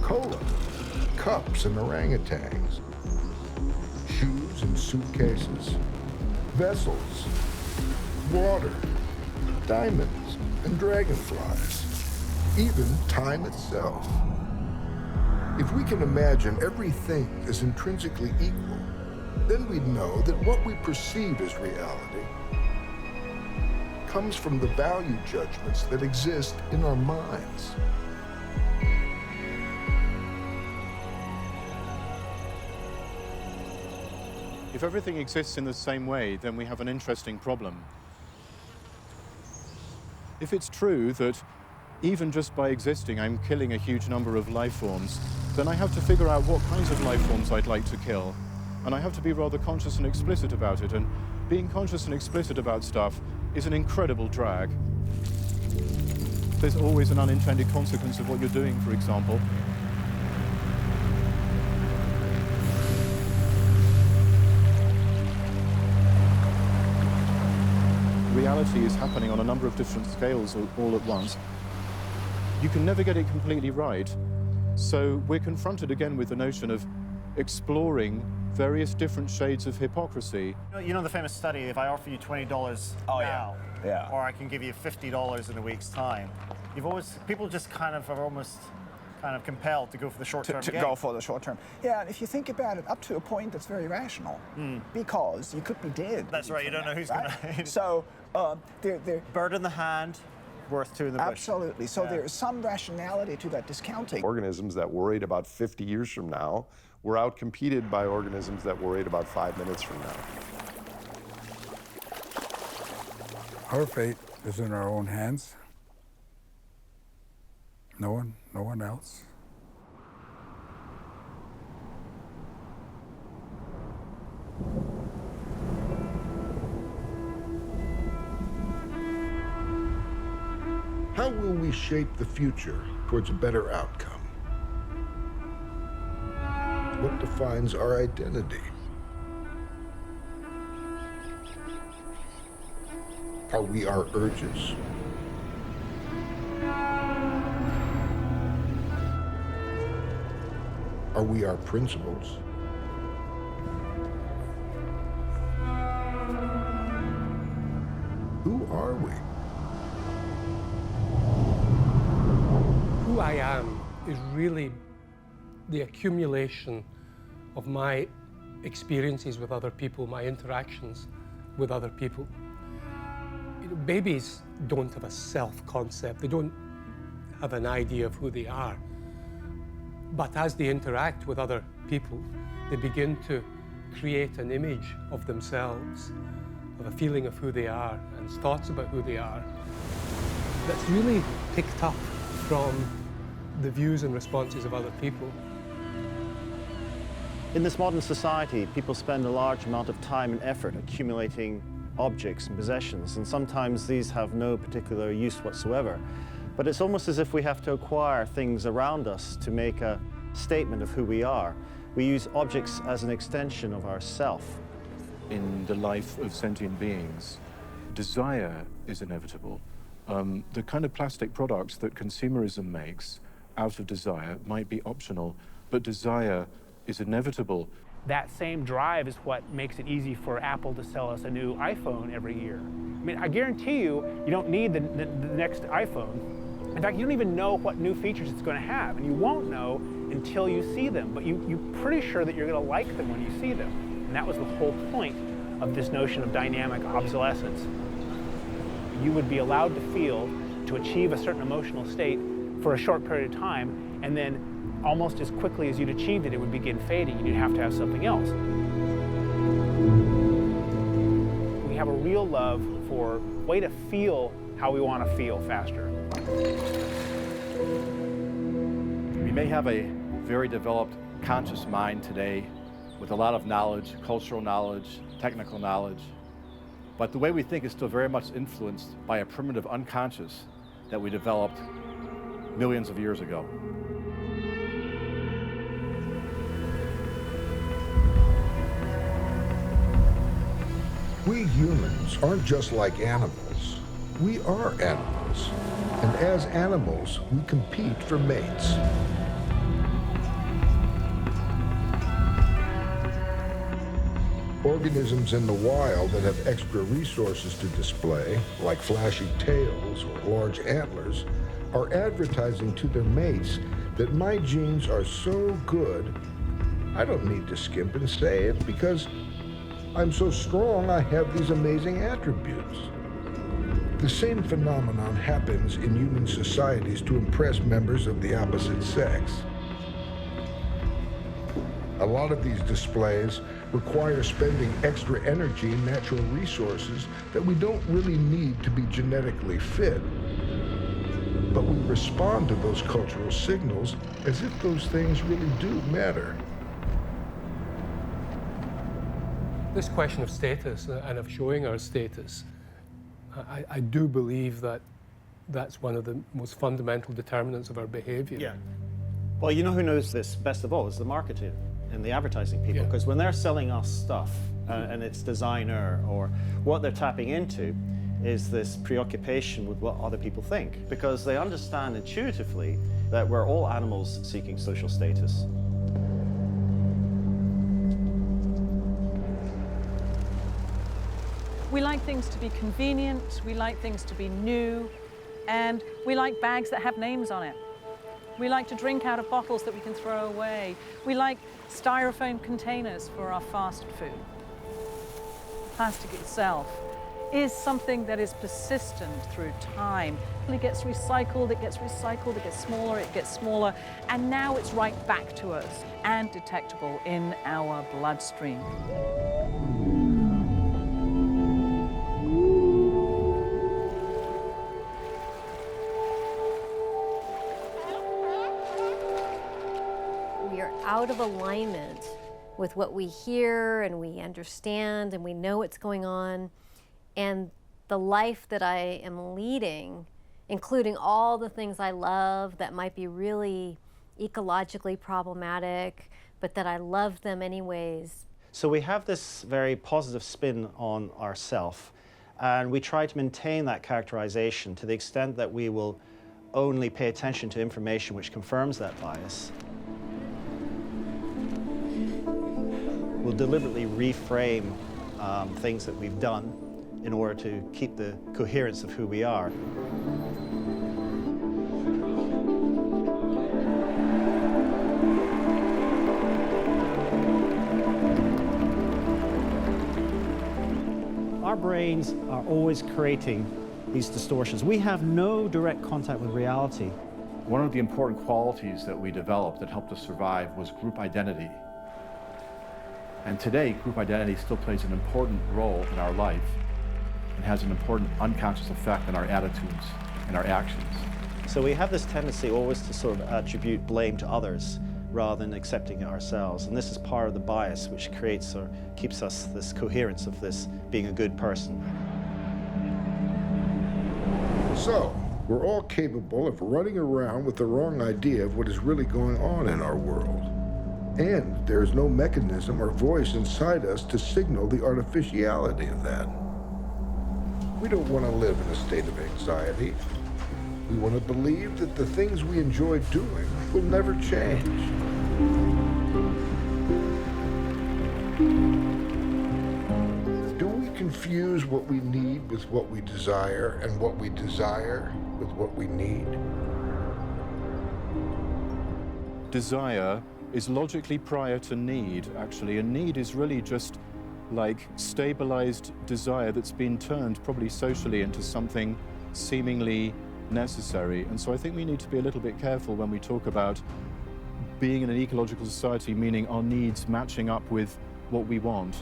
Cola, cups and orangutans. Shoes and suitcases. Vessels. Water. Diamonds and dragonflies. Even time itself. If we can imagine everything as intrinsically equal, then we'd know that what we perceive as reality comes from the value judgments that exist in our minds. If everything exists in the same way, then we have an interesting problem. If it's true that even just by existing, I'm killing a huge number of life forms, then I have to figure out what kinds of life forms I'd like to kill. And I have to be rather conscious and explicit about it. And being conscious and explicit about stuff is an incredible drag. There's always an unintended consequence of what you're doing, for example. Reality is happening on a number of different scales all at once. You can never get it completely right. So we're confronted again with the notion of exploring various different shades of hypocrisy. You know the famous study, if I offer you $20 now, or I can give you $50 in a week's time, people just kind of are almost compelled to go for the short-term gain. Go for the short term. Yeah, and if you think about it, up to a point, that's very rational, because you could be dead. That's right, you don't know who's going to... So, they're... Bird in the hand, worth two in the bush. Absolutely. So there is some rationality to that discounting. Organisms that worried about 50 years from now were outcompeted by organisms that worried about 5 minutes from now. Our fate is in our own hands. No one else. How will we shape the future towards a better outcome? What defines our identity? Are we our urges? Are we our principles? Who are we? Who I am is really the accumulation of my experiences with other people, my interactions with other people. You know, babies don't have a self-concept. They don't have an idea of who they are. But as they interact with other people, they begin to create an image of themselves, of a feeling of who they are, and thoughts about who they are. That's really picked up from the views and responses of other people. In this modern society, people spend a large amount of time and effort accumulating objects and possessions, and sometimes these have no particular use whatsoever. But it's almost as if we have to acquire things around us to make a statement of who we are. We use objects as an extension of ourself. In the life of sentient beings, desire is inevitable. The kind of plastic products that consumerism makes out of desire might be optional, but desire is inevitable. That same drive is what makes it easy for Apple to sell us a new iPhone every year. I mean, I guarantee you don't need the next iPhone. In fact, you don't even know what new features it's going to have, and you won't know until you see them, but you're pretty sure that you're going to like them when you see them. And that was the whole point of this notion of dynamic obsolescence. You would be allowed to feel, to achieve a certain emotional state for a short period of time, and then almost as quickly as you'd achieved it, it would begin fading and you'd have to have something else. We have a real love for a way to feel how we want to feel faster. We may have a very developed conscious mind today with a lot of knowledge, cultural knowledge, technical knowledge, but the way we think is still very much influenced by a primitive unconscious that we developed millions of years ago. We humans aren't just like animals. We are animals. And as animals, we compete for mates. Organisms in the wild that have extra resources to display, like flashy tails or large antlers, are advertising to their mates that my genes are so good, I don't need to skimp and save because I'm so strong I have these amazing attributes. The same phenomenon happens in human societies to impress members of the opposite sex. A lot of these displays require spending extra energy and natural resources that we don't really need to be genetically fit. But we respond to those cultural signals as if those things really do matter. This question of status and of showing our status, I do believe that that's one of the most fundamental determinants of our behavior. Yeah. Well, you know who knows this best of all is the marketing and the advertising people, because when they're selling us stuff and it's designer, or what they're tapping into is this preoccupation with what other people think, because they understand intuitively that we're all animals seeking social status. We like things to be convenient, we like things to be new, and we like bags that have names on it. We like to drink out of bottles that we can throw away. We like styrofoam containers for our fast food. Plastic itself is something that is persistent through time. It gets recycled, it gets recycled, it gets smaller, and now it's right back to us and detectable in our bloodstream. Out of alignment with what we hear and we understand and we know what's going on, and the life that I am leading, including all the things I love that might be really ecologically problematic, but that I love them anyways. So we have this very positive spin on ourself, and we try to maintain that characterization to the extent that we will only pay attention to information which confirms that bias. We'll deliberately reframe things that we've done in order to keep the coherence of who we are. Our brains are always creating these distortions. We have no direct contact with reality. One of the important qualities that we developed that helped us survive was group identity. And today, group identity still plays an important role in our life and has an important unconscious effect on our attitudes and our actions. So we have this tendency always to sort of attribute blame to others rather than accepting it ourselves. And this is part of the bias which creates or keeps us this coherence of this being a good person. So, we're all capable of running around with the wrong idea of what is really going on in our world. And there is no mechanism or voice inside us to signal the artificiality of that. We don't want to live in a state of anxiety. We want to believe that the things we enjoy doing will never change. Do we confuse what we need with what we desire, and what we desire with what we need? Desire is logically prior to need, actually, and need is really just like stabilized desire that's been turned probably socially into something seemingly necessary. And so I think we need to be a little bit careful when we talk about being in an ecological society, meaning our needs matching up with what we want.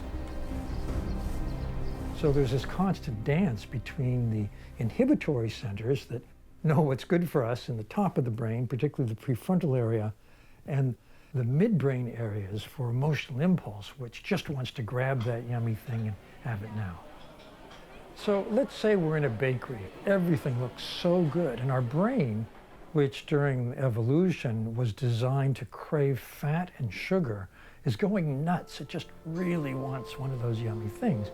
So there's this constant dance between the inhibitory centers that know what's good for us in the top of the brain, particularly the prefrontal area, and the midbrain areas for emotional impulse, which just wants to grab that yummy thing and have it now. So let's say we're in a bakery. Everything looks so good, and our brain, which during evolution was designed to crave fat and sugar, is going nuts. It just really wants one of those yummy things.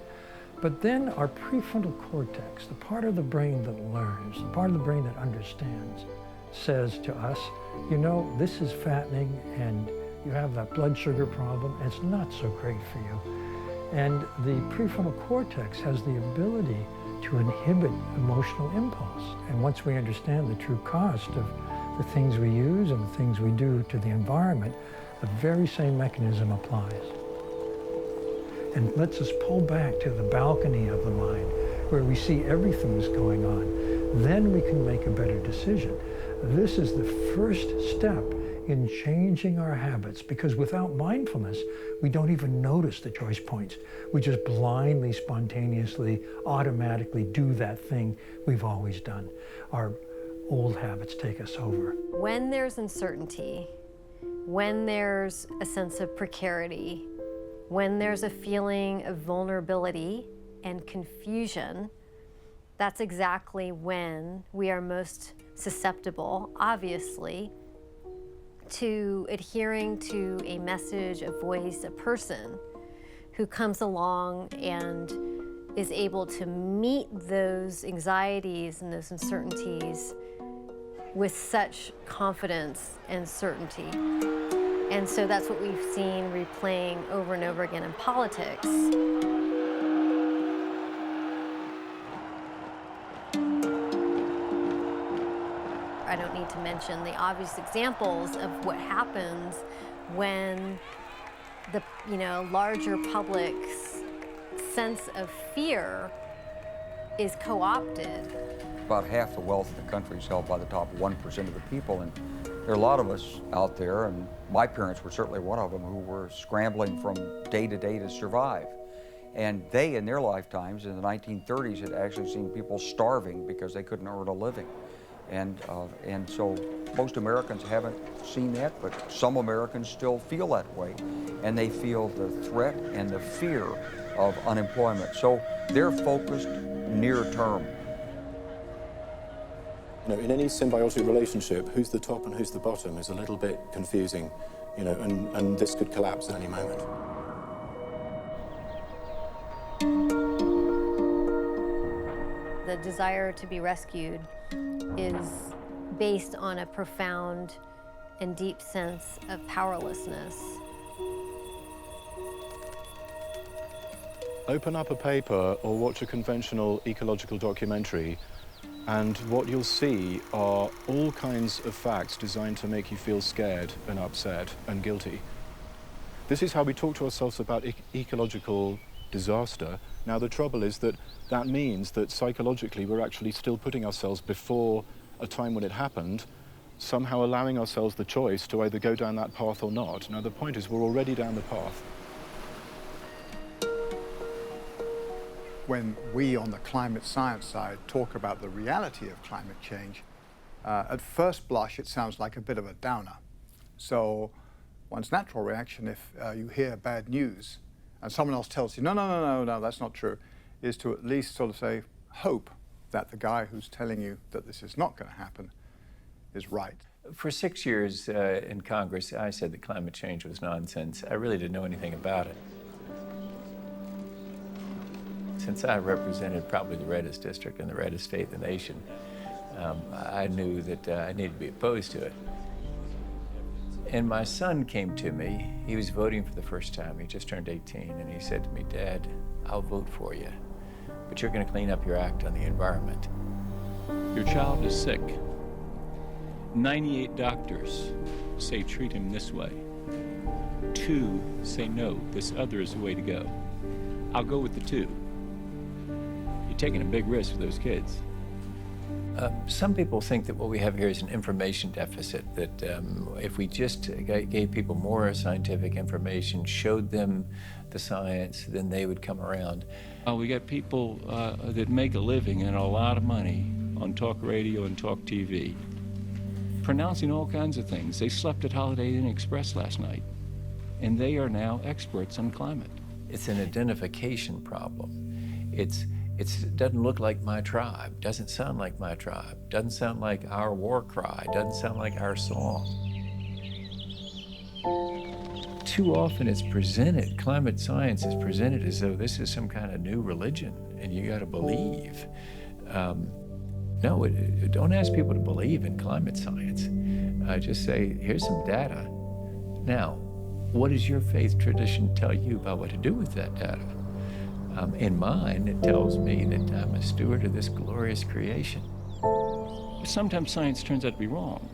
But then our prefrontal cortex, the part of the brain that learns, the part of the brain that understands, says to us, you know, this is fattening and you have that blood sugar problem, and it's not so great for you. And the prefrontal cortex has the ability to inhibit emotional impulse. And once we understand the true cost of the things we use and the things we do to the environment, the very same mechanism applies. And lets us pull back to the balcony of the mind where we see everything that's going on. Then we can make a better decision. This is the first step in changing our habits, because without mindfulness, we don't even notice the choice points. We just blindly, spontaneously, automatically do that thing we've always done. Our old habits take us over. When there's uncertainty, when there's a sense of precarity, when there's a feeling of vulnerability and confusion, that's exactly when we are most susceptible, obviously, to adhering to a message, a voice, a person who comes along and is able to meet those anxieties and those uncertainties with such confidence and certainty. And so that's what we've seen replaying over and over again in politics. I don't need to mention the obvious examples of what happens when the larger public's sense of fear is co-opted. About half the wealth of the country is held by the top 1% of the people, and there are a lot of us out there, and my parents were certainly one of them, who were scrambling from day to day to survive. And they, in their lifetimes, in the 1930s, had actually seen people starving because they couldn't earn a living. And so most Americans haven't seen that, but some Americans still feel that way. And they feel the threat and the fear of unemployment. So they're focused near term. In any symbiotic relationship, who's the top and who's the bottom is a little bit confusing, and this could collapse at any moment. The desire to be rescued is based on a profound and deep sense of powerlessness. Open up a paper or watch a conventional ecological documentary, and what you'll see are all kinds of facts designed to make you feel scared and upset and guilty. This is how we talk to ourselves about ecological disaster. Now, the trouble is that that means that psychologically we're actually still putting ourselves before a time when it happened, somehow allowing ourselves the choice to either go down that path or not. Now, the point is we're already down the path. When we on the climate science side talk about the reality of climate change, at first blush it sounds like a bit of a downer. So one's natural reaction if you hear bad news and someone else tells you, no, that's not true, is to at least sort of say, hope that the guy who's telling you that this is not going to happen is right. For 6 years in Congress, I said that climate change was nonsense. I really didn't know anything about it. Since I represented probably the reddest district and the reddest state in the nation, I knew that I needed to be opposed to it. And my son came to me. He was voting for the first time. He just turned 18, and he said to me, "Dad, I'll vote for you, but you're going to clean up your act on the environment." Your child is sick. 98 doctors say treat him this way. 2 say no, this other is the way to go. I'll go with the 2. You're taking a big risk for those kids. Some people think that what we have here is an information deficit, that if we just gave people more scientific information, showed them the science, then they would come around. We got people that make a living and a lot of money on talk radio and talk TV, pronouncing all kinds of things. They slept at Holiday Inn Express last night, and they are now experts on climate. It's an identification problem. It doesn't look like my tribe, doesn't sound like my tribe, doesn't sound like our war cry, doesn't sound like our song. Too often it's presented, climate science is presented as though this is some kind of new religion and you got to believe. No, don't ask people to believe in climate science. Just say, here's some data. Now, what does your faith tradition tell you about what to do with that data? In mine, it tells me that I'm a steward of this glorious creation. Sometimes science turns out to be wrong,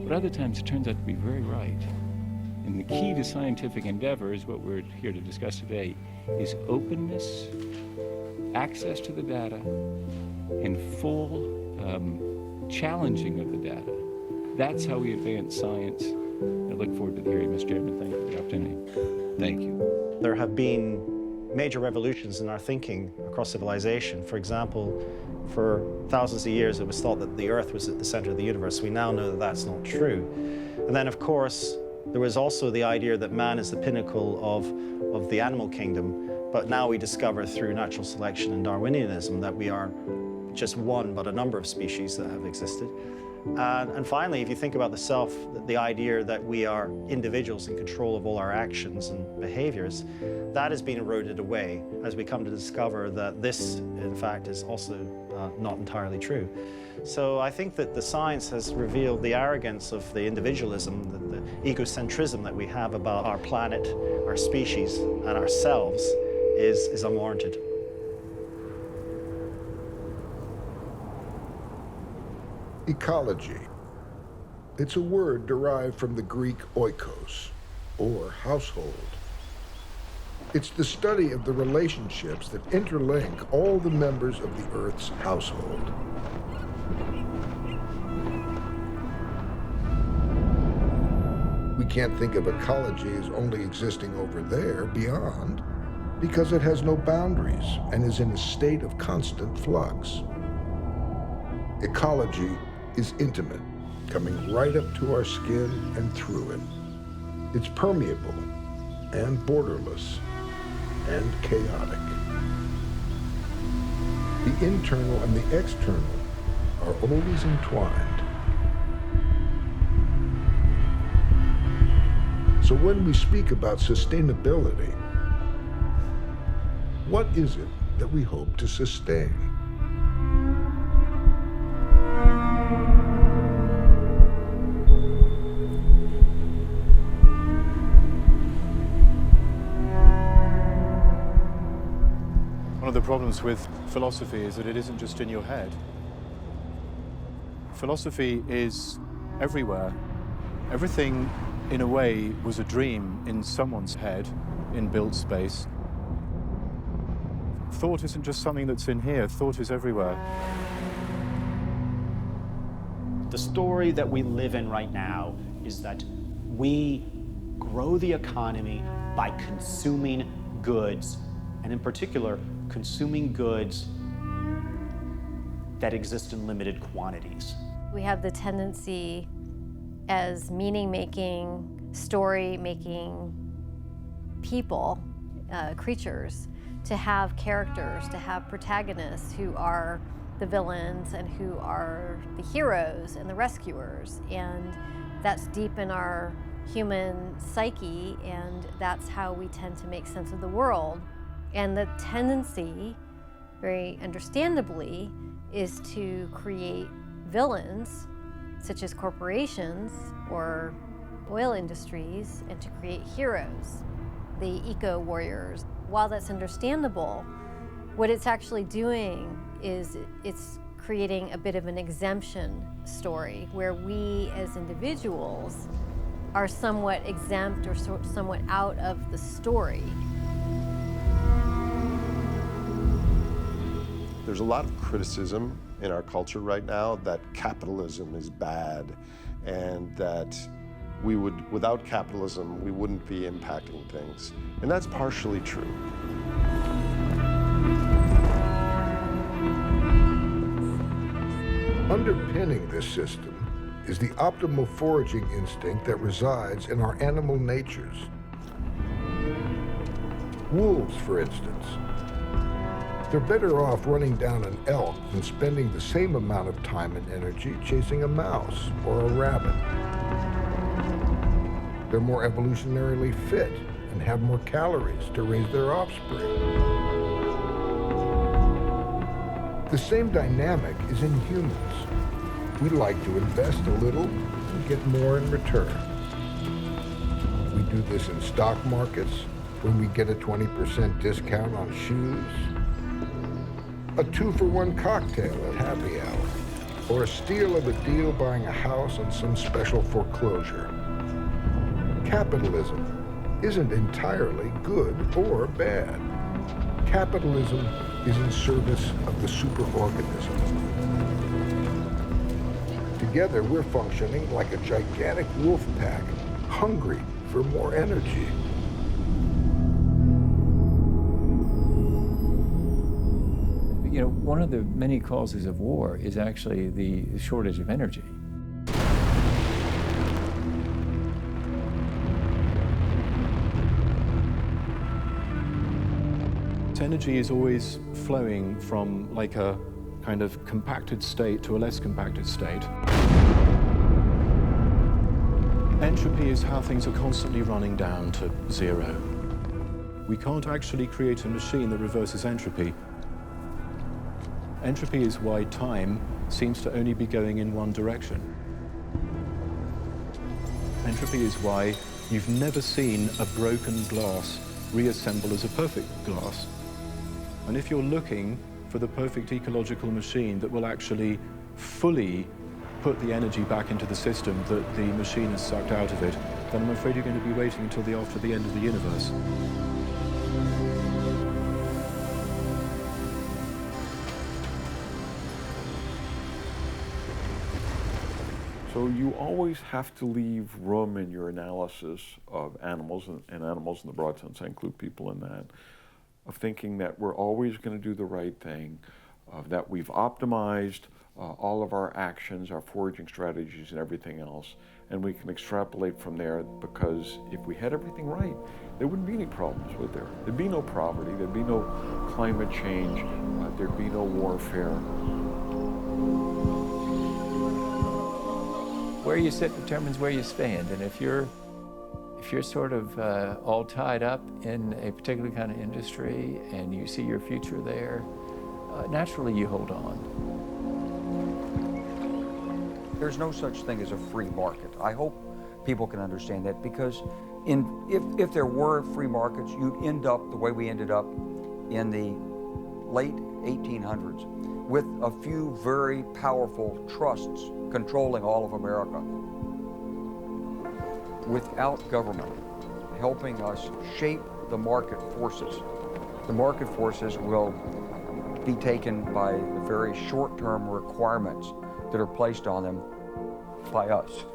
but other times it turns out to be very right. And the key to scientific endeavor is what we're here to discuss today, is openness, access to the data, and full challenging of the data. That's how we advance science. I look forward to the hearing, Mr. Chairman. Thank you for the opportunity. Thank you. There have been major revolutions in our thinking across civilization. For example, for thousands of years it was thought that the Earth was at the center of the universe. We now know that that's not true. And then, of course, there was also the idea that man is the pinnacle of the animal kingdom, but now we discover through natural selection and Darwinianism that we are just one, but a number of species that have existed. And finally, if you think about the self, the idea that we are individuals in control of all our actions and behaviors, that has been eroded away as we come to discover that this, in fact, is also not entirely true. So I think that the science has revealed the arrogance of the individualism, the egocentrism that we have about our planet, our species, and ourselves is unwarranted. Ecology. It's a word derived from the Greek oikos, or household. It's the study of the relationships that interlink all the members of the Earth's household. We can't think of ecology as only existing over there, beyond, because it has no boundaries and is in a state of constant flux. Ecology is intimate, coming right up to our skin and through it. It's permeable and borderless and chaotic. The internal and the external are always entwined. So when we speak about sustainability, what is it that we hope to sustain? One of the problems with philosophy is that it isn't just in your head. Philosophy is everywhere. Everything, in a way, was a dream in someone's head in built space. Thought isn't just something that's in here, thought is everywhere. The story that we live in right now is that we grow the economy by consuming goods, and in particular, consuming goods that exist in limited quantities. We have the tendency as meaning-making, story-making people, creatures, to have characters, to have protagonists who are the villains and who are the heroes and the rescuers. And that's deep in our human psyche, and that's how we tend to make sense of the world. And the tendency, very understandably, is to create villains, such as corporations or oil industries, and to create heroes, the eco-warriors. While that's understandable, what it's actually doing is it's creating a bit of an exemption story where we as individuals are somewhat exempt or somewhat out of the story. There's a lot of criticism in our culture right now that capitalism is bad and that without capitalism, we wouldn't be impacting things. And that's partially true. Underpinning this system is the optimal foraging instinct that resides in our animal natures. Wolves, for instance, they're better off running down an elk than spending the same amount of time and energy chasing a mouse or a rabbit. They're more evolutionarily fit and have more calories to raise their offspring. The same dynamic is in humans. We like to invest a little and get more in return. We do this in stock markets when we get a 20% discount on shoes, a 2-for-1 cocktail at happy hour, or a steal of a deal buying a house on some special foreclosure. Capitalism isn't entirely good or bad. Capitalism is in service of the superorganism. Together, we're functioning like a gigantic wolf pack, hungry for more energy. You know, one of the many causes of war is actually the shortage of energy. Energy is always flowing from like a kind of compacted state to a less compacted state. Entropy is how things are constantly running down to zero. We can't actually create a machine that reverses entropy. Entropy is why time seems to only be going in one direction. Entropy is why you've never seen a broken glass reassemble as a perfect glass. And if you're looking for the perfect ecological machine that will actually fully put the energy back into the system that the machine has sucked out of it, then I'm afraid you're going to be waiting until after the end of the universe. So you always have to leave room in your analysis of animals, and animals in the broad sense, I include people in that, of thinking that we're always going to do the right thing, that we've optimized all of our actions, our foraging strategies and everything else, and we can extrapolate from there, because if we had everything right, there wouldn't be any problems, would there? There'd be no poverty, there'd be no climate change, there'd be no warfare. Where you sit determines where you stand, and if you're sort of all tied up in a particular kind of industry and you see your future there, naturally you hold on. There's no such thing as a free market. I hope people can understand that, because if there were free markets, you'd end up the way we ended up in the late 1800s, with a few very powerful trusts controlling all of America, without government helping us shape the market forces. The market forces will be taken by the very short-term requirements that are placed on them by us,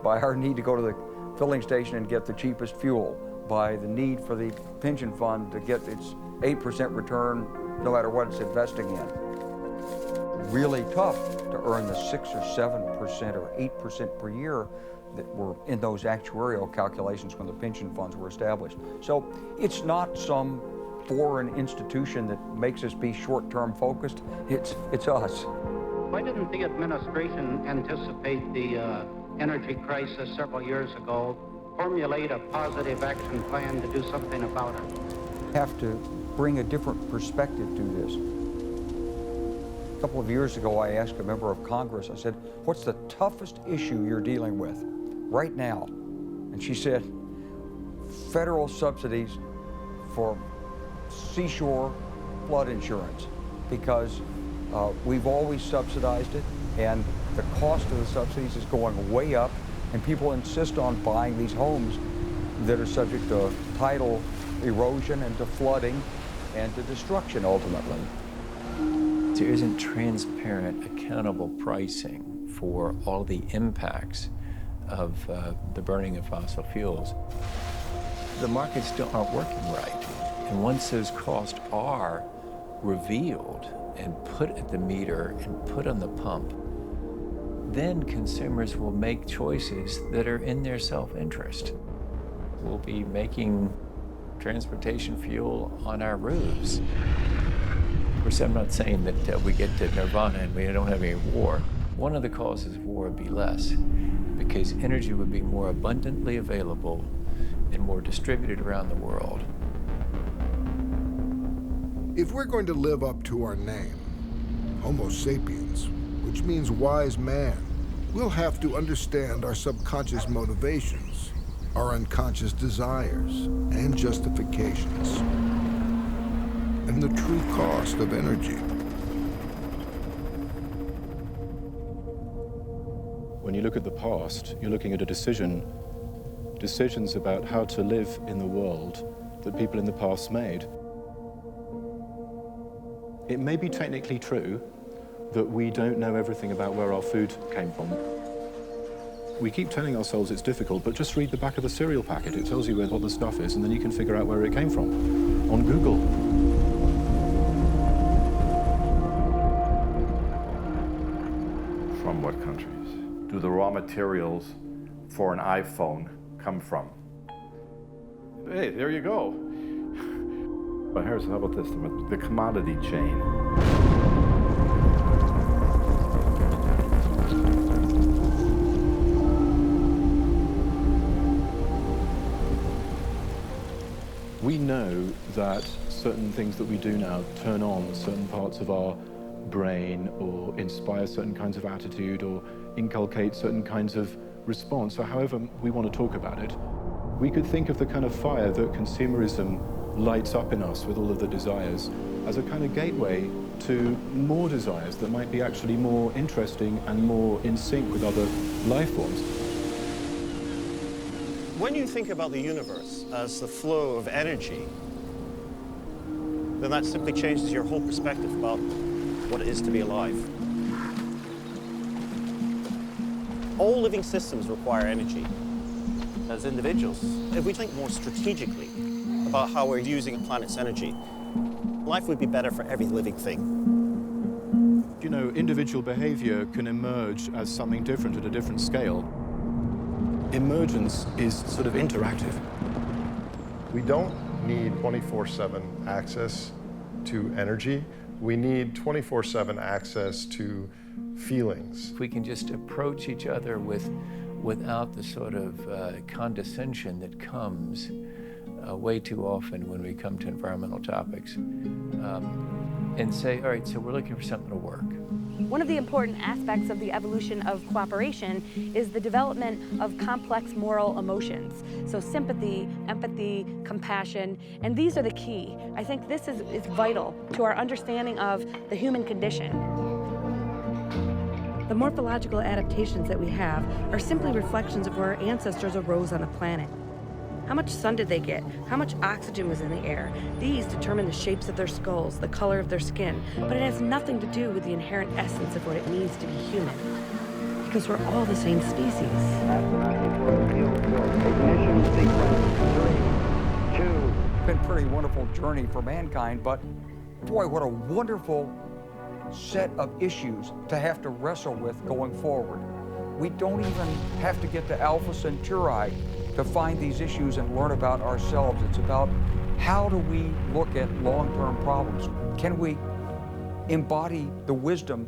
by our need to go to the filling station and get the cheapest fuel, by the need for the pension fund to get its 8% return no matter what it's investing in. Really tough to earn the 6 or 7% or 8% per year that were in those actuarial calculations when the pension funds were established. So it's not some foreign institution that makes us be short-term focused, it's us. Why didn't the administration anticipate the energy crisis several years ago, formulate a positive action plan to do something about it? Have to bring a different perspective to this. A couple of years ago, I asked a member of Congress, I said, what's the toughest issue you're dealing with right now? And she said, federal subsidies for seashore flood insurance, because we've always subsidized it, and the cost of the subsidies is going way up, and people insist on buying these homes that are subject to tidal erosion and to flooding and to destruction ultimately. There isn't transparent, accountable pricing for all the impacts of the burning of fossil fuels. The markets aren't working right. And once those costs are revealed and put at the meter and put on the pump, then consumers will make choices that are in their self-interest. We'll be making transportation fuel on our roofs. Of course, I'm not saying that we get to nirvana and we don't have any war. One of the causes of war would be less, because energy would be more abundantly available and more distributed around the world. If we're going to live up to our name, Homo sapiens, which means wise man, we'll have to understand our subconscious motivations, our unconscious desires and justifications, and the true cost of energy. When you look at the past, you're looking at decisions about how to live in the world that people in the past made. It may be technically true that we don't know everything about where our food came from. We keep telling ourselves it's difficult, but just read the back of the cereal packet. It tells you what the stuff is, and then you can figure out where it came from on Google. From what countries do the raw materials for an iPhone come from? Hey, there you go. But here's, how about this, the commodity chain. We know that certain things that we do now turn on certain parts of our brain or inspire certain kinds of attitude or inculcate certain kinds of response, or however we want to talk about it. We could think of the kind of fire that consumerism lights up in us with all of the desires as a kind of gateway to more desires that might be actually more interesting and more in sync with other life forms. When you think about the universe as the flow of energy, then that simply changes your whole perspective about what it is to be alive. All living systems require energy. As individuals, if we think more strategically about how we're using the planet's energy, life would be better for every living thing. You know, individual behavior can emerge as something different at a different scale. Emergence is sort of interactive. We don't need 24/7 access to energy. We need 24/7 access to feelings. If we can just approach each other without the sort of condescension that comes way too often when we come to environmental topics, and say, all right, so we're looking for something to work. One of the important aspects of the evolution of cooperation is the development of complex moral emotions. So sympathy, empathy, compassion, and these are the key. I think this is vital to our understanding of the human condition. The morphological adaptations that we have are simply reflections of where our ancestors arose on the planet. How much sun did they get? How much oxygen was in the air? These determine the shapes of their skulls, the color of their skin, but it has nothing to do with the inherent essence of what it means to be human, because we're all the same species. It's been a pretty wonderful journey for mankind, but boy, what a wonderful set of issues to have to wrestle with going forward. We don't even have to get to Alpha Centauri to find these issues and learn about ourselves. It's about how do we look at long-term problems? Can we embody the wisdom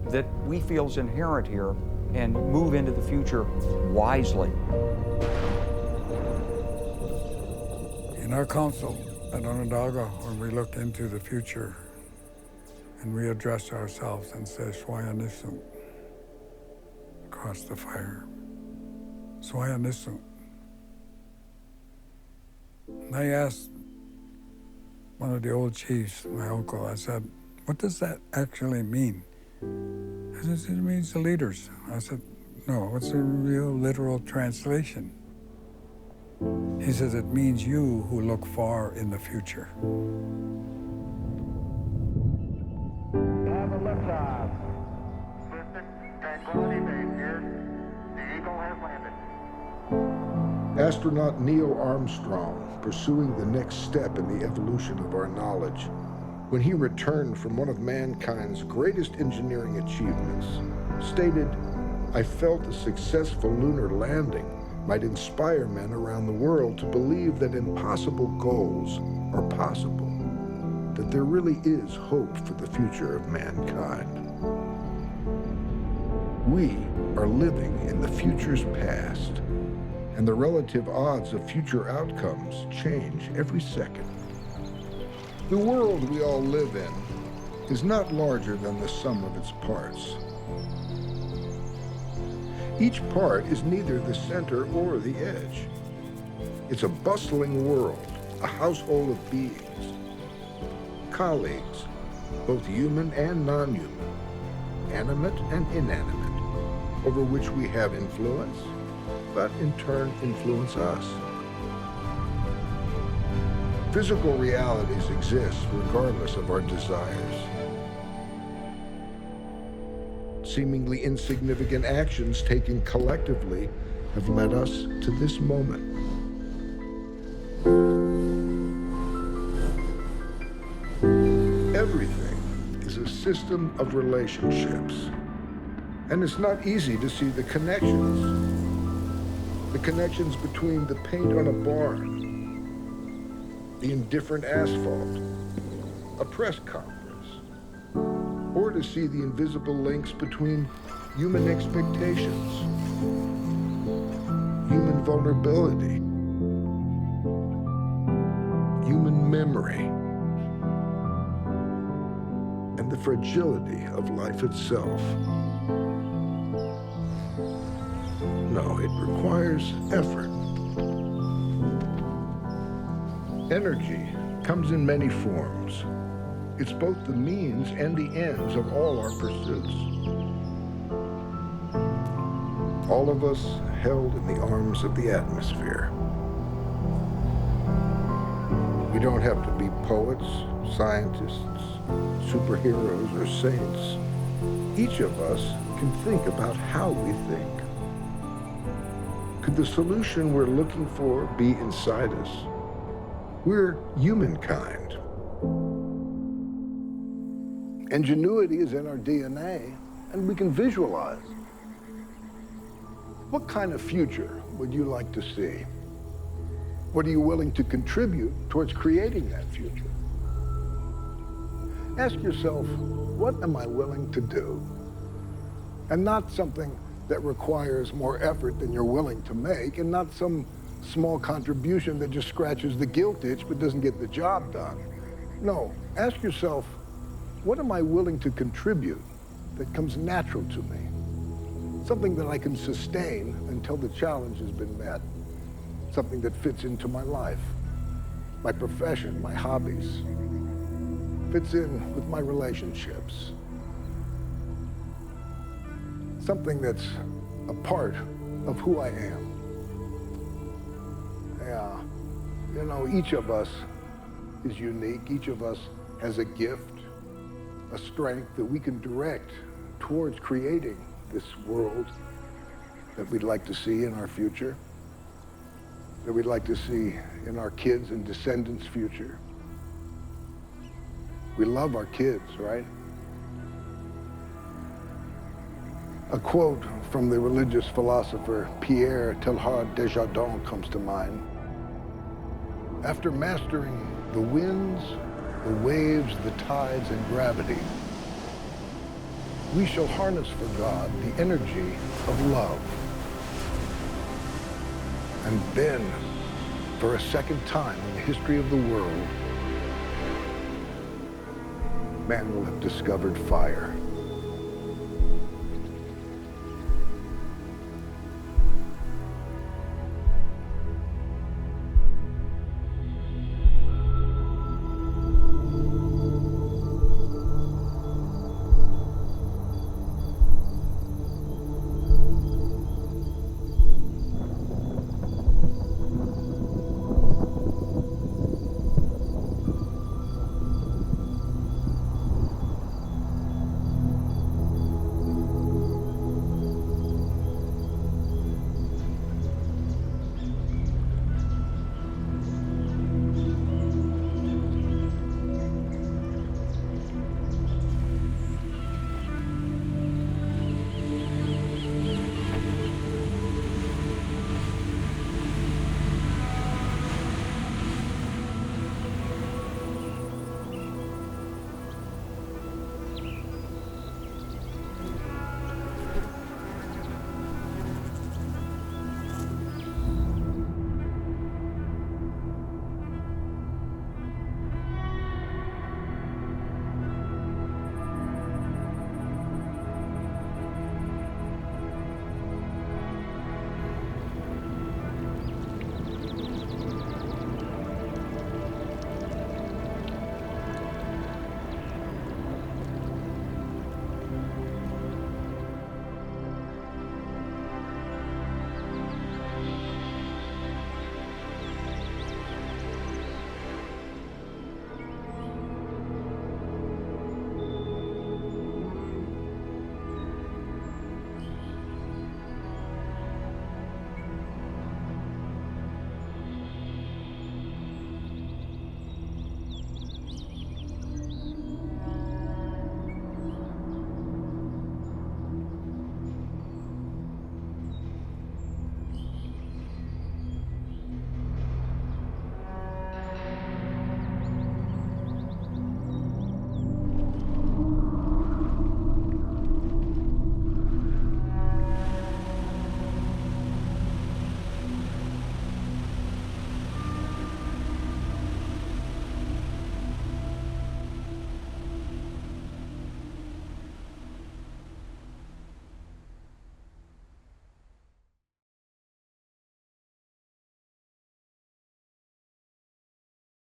that we feel is inherent here and move into the future wisely? In our council at Onondaga, when we look into the future and we address ourselves and say, Swaya Nisum, across the fire. Swaya Nisum. And I asked one of the old chiefs, my uncle, I said, what does that actually mean? He said, it means the leaders. I said, no, what's the real literal translation? He says, it means you who look far in the future. Liftoff. Houston, Tranquility Base here. The Eagle has landed. Astronaut Neil Armstrong, pursuing the next step in the evolution of our knowledge, when he returned from one of mankind's greatest engineering achievements, stated, "I felt a successful lunar landing might inspire men around the world to believe that impossible goals are possible, that there really is hope for the future of mankind." We are living in the future's past, and the relative odds of future outcomes change every second. The world we all live in is not larger than the sum of its parts. Each part is neither the center or the edge. It's a bustling world, a household of beings, colleagues, both human and non-human, animate and inanimate, over which we have influence, but in turn influence us. Physical realities exist regardless of our desires. Seemingly insignificant actions taken collectively have led us to this moment. Everything is a system of relationships, and it's not easy to see the connections. The connections between the paint on a barn, the indifferent asphalt, a press conference, or to see the invisible links between human expectations, human vulnerability, human memory, and the fragility of life itself. No, it requires effort. Energy comes in many forms. It's both the means and the ends of all our pursuits. All of us held in the arms of the atmosphere. We don't have to be poets, scientists, superheroes, or saints. Each of us can think about how we think. Could the solution we're looking for be inside us? We're humankind. Ingenuity is in our DNA, and we can visualize. What kind of future would you like to see? What are you willing to contribute towards creating that future? Ask yourself, what am I willing to do? And not something that requires more effort than you're willing to make, and not some small contribution that just scratches the guilt itch but doesn't get the job done. No, ask yourself, what am I willing to contribute that comes natural to me? Something that I can sustain until the challenge has been met. Something that fits into my life, my profession, my hobbies, fits in with my relationships. Something that's a part of who I am. Yeah, you know, each of us is unique. Each of us has a gift, a strength that we can direct towards creating this world that we'd like to see in our future, that we'd like to see in our kids' and descendants' future. We love our kids, right? A quote from the religious philosopher Piers comes to mind. After mastering the winds, the waves, the tides, and gravity, we shall harness for God the energy of love. And then, for a second time in the history of the world, man will have discovered fire.